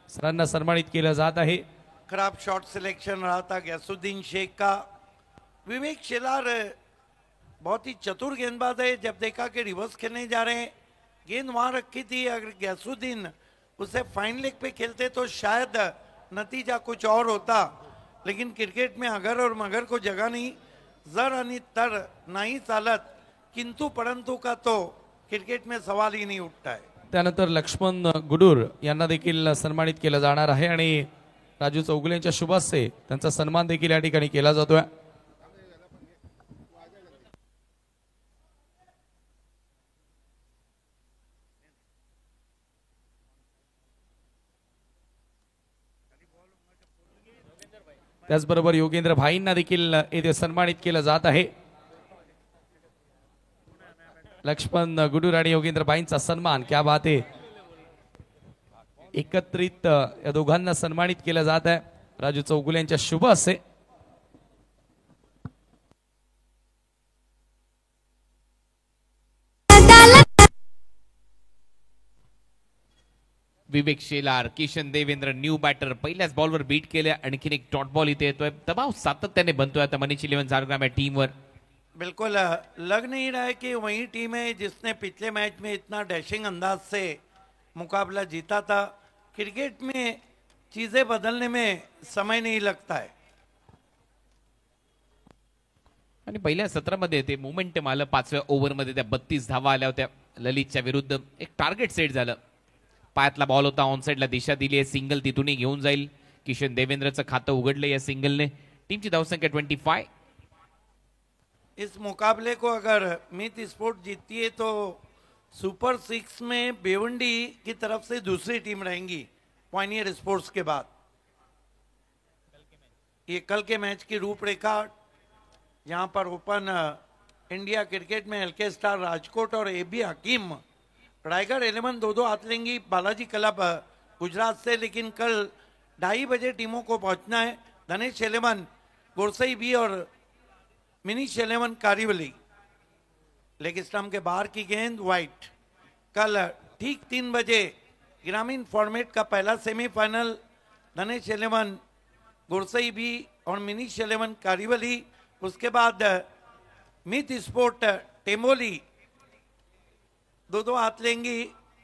सरांना सन्मानित केलं जात आहे. खराब शॉट सिलेक्शन रहा था गैसुद्दीन शेख का. विवेक शेलार बहुत ही चतुर गेंदबाज है. जब देखा कि रिवर्स खेलने जा रहे हैं, गेंद वहां रखी थी. अगर गैसुद्दीन उसे फाइन लेग पे खेलते तो शायद नतीजा कुछ और होता. लेकिन क्रिकेट में अगर और मगर को जगह नहीं. जर आणि तर नाही चालत, किंतु परंतु का तो क्रिकेट में सवाल ही नहीं उठता है. त्यानंतर लक्ष्मण गुडूर यांना देखील सन्मानित केलं जाणार आहे आणि राजू चौगुले यांच्या शुभ हस्ते त्यांचा सन्मान देखील या ठिकाणी केला जातोय. त्याचबरोबर योगेंद्र भाईंना देखील येथे सन्मानित केलं जात आहे. लक्ष्मण गुडूर आणि योगेंद्र भाईंचा सन्मान, क्या बात आहे. एकत्रित या दोघांना सन्मानित केलं जात आहे. राजू चौगुले यांच्या शुभ असे. विवेक शेलार, किशन देवेंद्र न्यू बॅटर पहिल्याच बॉलवर बीट केले. आणखीन एक डॉट बॉल इथे येतोय. दबाव सातत्याने बनतोय आता मनीष 11 झारग्राम या टीमवर. बिल्कुल लग नहीं रहा है कि वही टीम है जिसने पिछले मैच में इतना डैशिंग अंदाज से मुकाबला जीता था. क्रिकेट में चीजें बदलने में समय नहीं लगता है. आणि पहिल्या सत्रामध्ये ते मोमेंटम आलं. 5व्या ओव्हरमध्ये त्या 32 धावा आल्या होत्या ललितच्या विरुद्ध. एक टार्गेट सेट झालं. पायातला बॉल होता, ऑन साइडला दिशा दिली आहे. सिंगल तिथूनही घेऊन जाईल. किशन देवेंद्रचं खातं उघडलं या सिंगलने. टीमची धावसंख्या 25. इस मुकाबले को अगर मीत स्पोर्ट जीतती है तो सुपर 6 में भिवंडी की तरफ से दूसरी टीम रहेंगी पॉइनियर स्पोर्ट्स के बाद. ये कल के मैच की रूपरेखा, यहाँ पर ओपन इंडिया क्रिकेट में एलके स्टार राजकोट और एबी हकीम रायगढ़ 11 दो हाथ लेंगी बालाजी क्लब गुजरात से. लेकिन कल 2:30 बजे टीमों को पहुंचना है. धनेश 11 गुरसई बी और मिनीश 11 कारीवली. लेग स्टंप के बाहर की गेंद वाइट. कल ठीक 3 बजे ग्रामीण फॉर्मेट का पहला सेमीफाइनल धनेश 11 गुरसई बी और मिनीश 11 कारीवली. उसके बाद मीत स्पोर्ट टेमोली दो हाथ लेंगी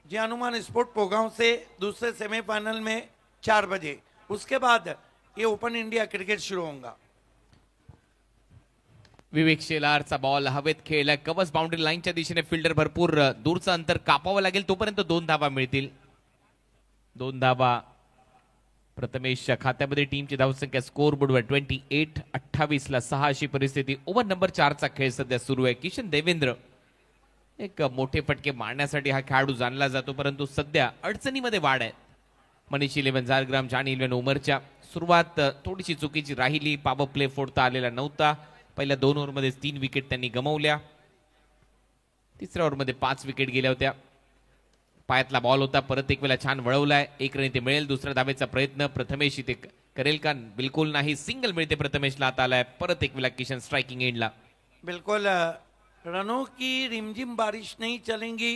जी हनुमान स्पोर्ट पोगांव से दूसरे सेमीफाइनल में 4 बजे. उसके बाद ये ओपन इंडिया क्रिकेट शुरू होगा. विवेक शेलारचा बॉल हवेत खेळला. कवच बाउंड्री लाईनच्या दिशेने फिल्डर भरपूर दूरचं अंतर कापावं लागेल. तोपर्यंत 2 धावा मिळतील. 2 धावा प्रथमेशच्या खात्यामध्ये. टीमची धावसंख्या स्कोर बोर्डवर 28-28 ला 6 अशी परिस्थिती. ओव्हर नंबर 4 चा खेळ सध्या सुरू आहे. किशन देवेंद्र एक मोठे फटके मारण्यासाठी हा खेळाडू जाणला जातो, परंतु सध्या अडचणीमध्ये वाढ आहे. मनीष 11 झारग्राम, जानी 11 उमरच्या. सुरुवात थोडीशी चुकीची राहिली. पॉवर प्ले फोडता आलेला नव्हता. पहिल्या 2 ओव्हरमध्ये 3 विकेट त्यांनी गमावल्या. तिसऱ्या ओव्हरमध्ये 5 विकेट गेल्या होत्या. पायातला बॉल होता, परत एक वेळा छान वळवलाय. 1 रन इथे मिळेल. दुसऱ्या धावेचा प्रयत्न प्रथमेश इथे करेल का? बिलकुल नाही. सिंगल मिळते प्रथमेशला. आता आलाय परत एक वेळा किशन स्ट्राइकिंग एंडला. बिल्कुल रनों की रिमझिम बारिश नहीं चलेंगी.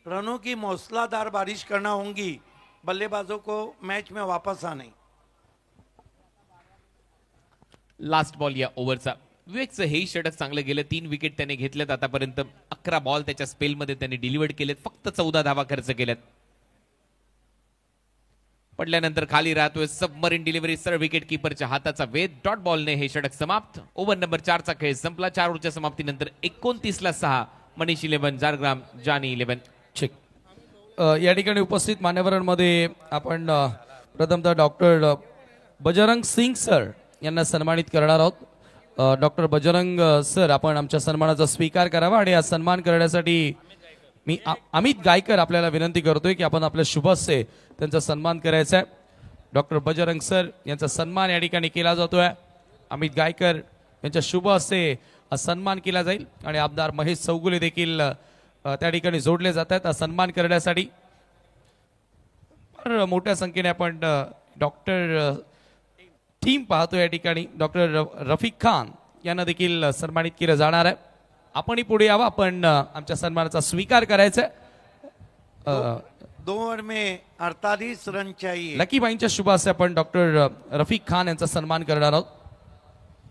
रनों की मौसलाधार बारिश करना होंगी बल्लेबाजों को मैच में वापस आने. लास्ट बॉल या ओव्हरचा. विवेकचं हेही षटक चांगलं गेलं. 3 विकेट त्याने घेतल्यात आतापर्यंत. 11 बॉल त्याच्या स्पेलमध्ये त्यांनी डिलिव्हर्ड केलेत. फक्त 14 धावा खर्च केल्यात. पडल्यानंतर खाली राहतोय. सबमरीन डिलिव्हरी सरळ विकेट किपरच्या हाताचा वेध. डॉट बॉलने हे षटक समाप्त. ओव्हर नंबर 4 चा खेळ संपला. 4 ओव्हरच्या समाप्तीनंतर 29 ला 6 मनीष 11 झारग्राम, जानी 11. ठीक. या ठिकाणी उपस्थित मान्यवरांमध्ये आपण प्रथमतः डॉक्टर बजरंग सिंग सर यांना सन्मानित करणार आहोत. डॉक्टर बजरंग सर, आपण आमच्या सन्मानाचा स्वीकार करावा. आणि हा सन्मान करण्यासाठी मी अमित गायकर आपल्याला विनंती करतोय की आपण आपल्या शुभ हस्ते त्यांचा सन्मान करायचा आहे. डॉक्टर बजरंग सर यांचा सन्मान या ठिकाणी केला जातोय. अमित गायकर यांच्या शुभ हस्ते हा सन्मान केला जाईल. आणि आमदार महेश चौगुले देखील त्या ठिकाणी जोडले जात आहेत हा सन्मान करण्यासाठी. मोठ्या संख्येने आपण डॉक्टर टीम पाहतो या ठिकाणी. डॉक्टर रफिक खान यांना देखील सन्मानित केलं जाणार आहे. आपणही पुढे यावं. आपण आमच्या सन्मानाचा स्वीकार करायचा आहे. 2 ओवर में 48 रन चाहिए. लकीबाईंच्या शुभ हस्ते आपण डॉक्टर रफिक खान यांचा सन्मान करणार आहोत.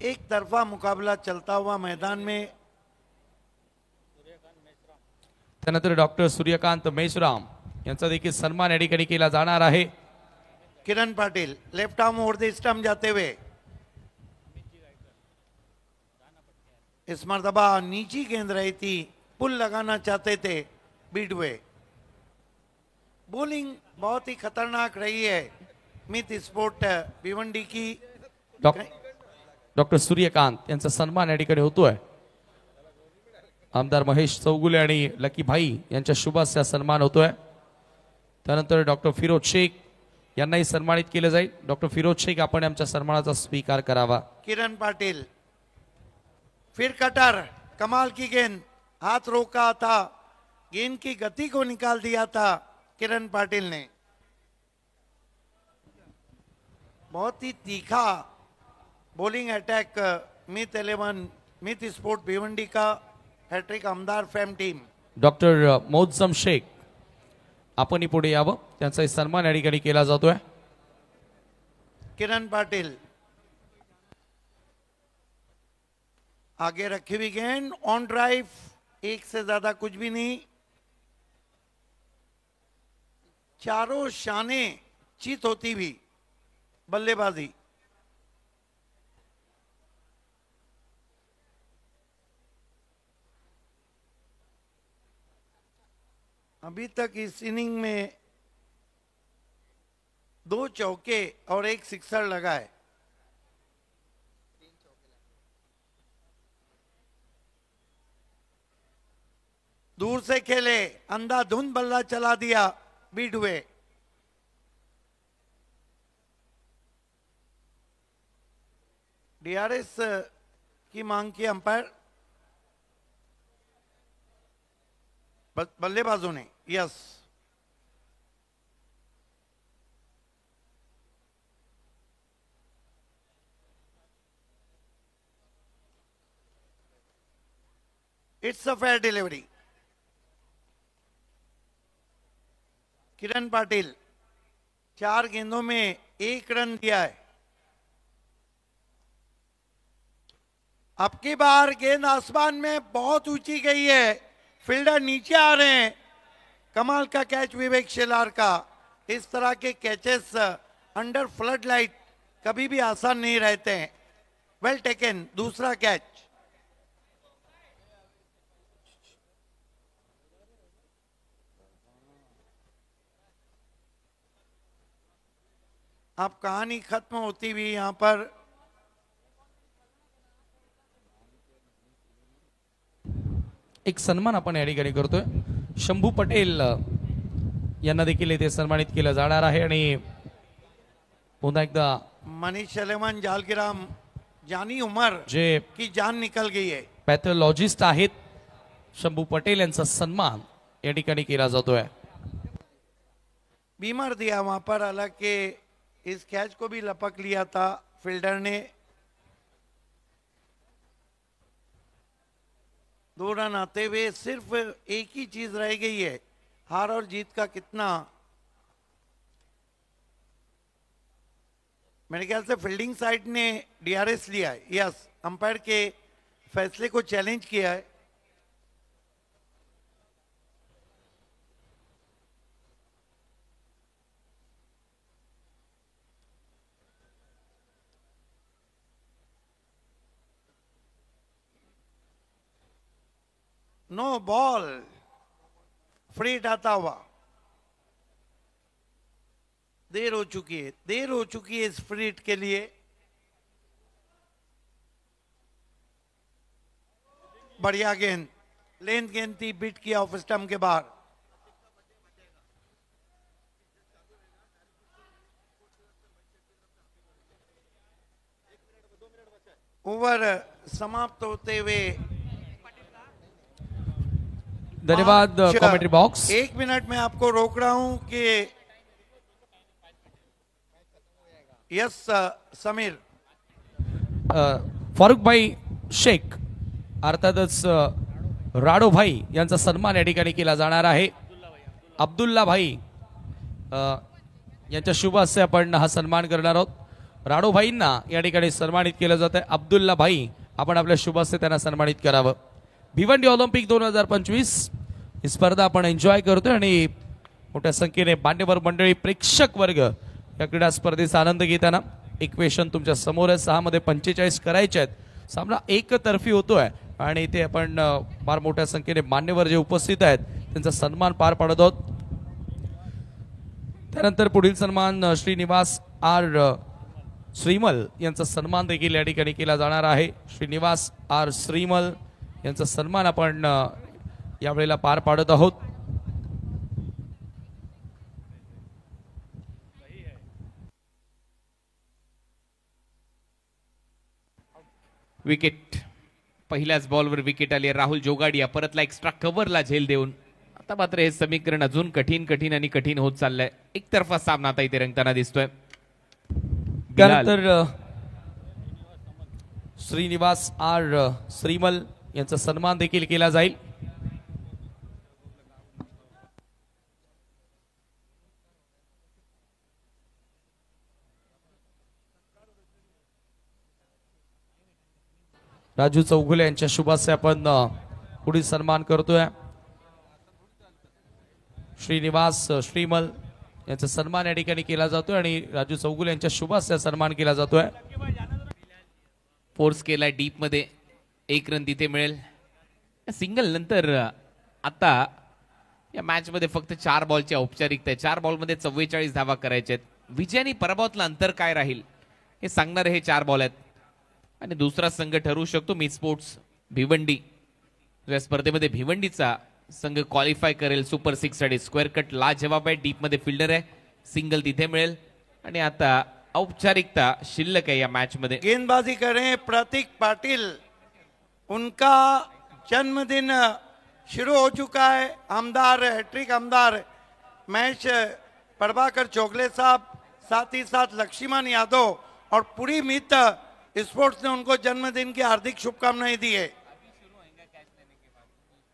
एक तरफा मुकाबला चलता हुआ मैदान में. त्यानंतर डॉक्टर सूर्यकांत मेश्राम यांचा देखील सन्मान या ठिकाणी केला जाणार आहे. Kiran Patil left arm over the stump जाते हुए. इस मर्तबा नीची गेंद रही थी. पुल लगाना चाहते थे, बीट हुए. बॉलिंग बहुत ही खतरनाक रही है मीत स्पोर्ट भिवंडी की. डॉक्टर सूर्यकांत यांचा सन्मान या ठिकाणी होतोय. आमदार महेश चौगुले आणि लकी भाई यांच्या शुभ हस्ते सन्मान होतोय. त्यानंतर डॉक्टर फिरोज शेख यांनाही सन्मानित केलं जाईल. डॉक्टर फिरोज शेख आपण आमच्या सन्मानाचा स्वीकार करावा. किरण पाटिल, फिर कटर, कमाल की गेंद, हाथ रोका था, गेंद की गति को निकाल दिया था किरण पाटिल ने. बहुत ही तीखा बॉलिंग अटैक मित 11 मित स्पोर्ट भिवंडी का हैट्रिक आमदार फॅम टीम. डॉक्टर मोहज्जम शेख आपणही पुढे यावं, त्यांचाही सन्मान या ठिकाणी केला जातोय. किरण पाटिल, आगे रखी हुई गेंद, ऑन ड्राइव, एक से ज्यादा कुछ भी नहीं. चारों शाने चित होती हुई बल्लेबाजी. अभी तक इस इनिंग में 2 चौके और 1 सिक्सर लगा है. दूर से खेले, अंधाधुंध बल्ला चला दिया, बीट हुए. डीआरएस की मांग की अंपायर बल्लेबाजों ने. Yes, it's a fair delivery. Kiran Patil 4 गेंदों में 1 रन दिया है. अब की बार गेंद आसमान में बहुत ऊंची गई है, फील्डर नीचे आ रहे हैं. कमाल का कैच विवेक शेलार का. इस तरह के कैचेस अंडर फ्लड लाइट कभी भी आसान नहीं रहते हैं. वेल टेकन, दूसरा कैच. अब कहानी खत्म होती हुई यहां पर एक सन्मान आपण या ठिकाणी करतोय. शंभू पटेल यांना देखील इथे सन्मानित केलं जाणार आहे. आणि पुन्हा एकदा मनीष सलेमान जालगिराम, जानी उमर जे की जान निकल गई है. पॅथॉलॉजिस्ट आहेत शंभू पटेल यांचा सन्मान या ठिकाणी केला जातोय. बीमार दिया वहां पर, हालांकि इस कैच को भी लपक लिया था फील्डर ने. 2 रन आते हुए सिर्फ एक ही चीज रह गई है, हार और जीत का कितना. मेरे ख्याल से फील्डिंग साइड ने डीआरएस लिया है. यस, अंपायर के फैसले को चैलेंज किया है. नो बॉल, फ्री आता हुआ. देर हो चुकी है, देर हो चुकी है इस फ्री हिट के लिए. बढ़िया गेंद, लेंथ गेंद थी, बीट किया ऑफ स्टंप के बाहर. ओवर समाप्त होते हुए धन्यवाद. कॉमेंट्री बॉक्स 1 मिनट में आपको रोक रहा हूं कि यस समीर, फारुखभाई शेख अर्थातच राडोभाई यांचा सन्मान या ठिकाणी केला जाणार आहे. अब्दुल्ला भाई यांच्या शुभ हस्ते आपण हा सन्मान करणार आहोत. राडोभाईंना या ठिकाणी सन्मानित केलं जात आहे. अब्दुल्ला भाई आपण आपल्या शुभ हस्ते त्यांना सन्मानित करावं. भिवंडी ऑलिम्पिक 2025 ही स्पर्धा आपण एन्जॉय करतोय आणि मोठ्या संख्येने मान्यवर मंडळी, प्रेक्षक वर्ग या क्रीडा स्पर्धेचा आनंद घेताना. इक्वेशन तुमच्या समोर आहे. 6 मध्ये 45 करायचे आहेत. सामना एकतर्फी होतोय आणि इथे आपण फार मोठ्या संख्येने मान्यवर जे उपस्थित आहेत त्यांचा सन्मान पार पाडत आहोत. त्यानंतर पुढील सन्मान श्रीनिवास आर श्रीमल यांचा सन्मान देखील या ठिकाणी केला जाणार आहे. श्रीनिवास आर श्रीमल यांचा सन्मान आपण यावेळेला पार पाडत आहोत. विकेट, पहिल्याच बॉलवर विकेट आली आहे. राहुल जोगाडिया परतला एक्स्ट्रा कव्हरला झेल देऊन. आता मात्र हे समीकरण अजून कठीण होत चाललंय. एकतर्फा सामना आता इथे रंगताना दिसतोय. बिलाल. त्यानंतर श्रीनिवास आर श्रीमल यांचा सन्मान देखील केला जाईल. राजू चौगुले यांच्या शुभासे आपण पुढील सन्मान करतोय. श्रीनिवास श्रीमल यांचा सन्मान या ठिकाणी केला जातोय आणि राजू चौगुले यांच्या शुभासे सन्मान केला जातोय. फोर्स केलाय डीप मध्ये, 1 रन तिथे मिळेल. सिंगल नंतर आता या मॅच मध्ये फक्त 4 बॉलची औपचारिकता आहे. 4 बॉलमध्ये 44 धावा करायच्या आहेत. विजय आणि पराभवातलं अंतर काय राहील हे सांगणारे हे 4 बॉल आहेत. आणि दुसरा संघ ठरवू शकतो मी स्पोर्ट्स भिवंडी. या स्पर्धेमध्ये भिवंडीचा संघ क्वालिफाय करेल सुपर 6 साठी. स्क्वेअर कट लाजवाब आहे, डीप मध्ये फिल्डर आहे, सिंगल तिथे मिळेल. आणि आता औपचारिकता शिल्लक है या मैच में. गेंदबाजी करें प्रतीक पाटिल, उनका जन्मदिन शुरू हो चुका है. आमदार हैट्रिक आमदार महेश प्रभाकर चोगले साहब, साथ ही साथ लक्ष्मण यादव और पूरी मित स्पोर्ट्स ने उनको जन्मदिन की हार्दिक शुभकामनाएं दी है.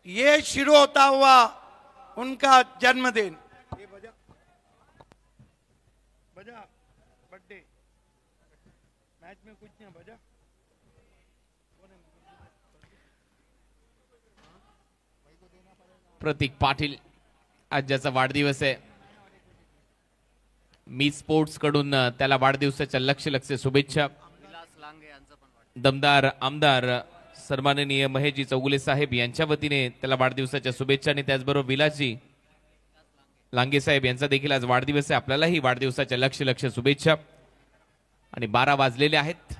ये शुरू होता हुआ उनका जन्मदिन. मैच में कुछ नहीं बजा. प्रतीक पाटील आज ज्याचा वाढदिवस आहे, मी स्पोर्ट्स कडून त्याला वाढदिवसाच्या लक्ष शुभेच्छा. दमदार आमदार सन्माननीय महेशजी चौगुले साहेब यांच्या वतीने त्याला वाढदिवसाच्या शुभेच्छा. आणि त्याचबरोबर विलासजी लांगे साहेब यांचा देखील आज वाढदिवस आहे. आपल्यालाही वाढदिवसाच्या लक्ष शुभेच्छा. आणि 12 वाजलेले आहेत.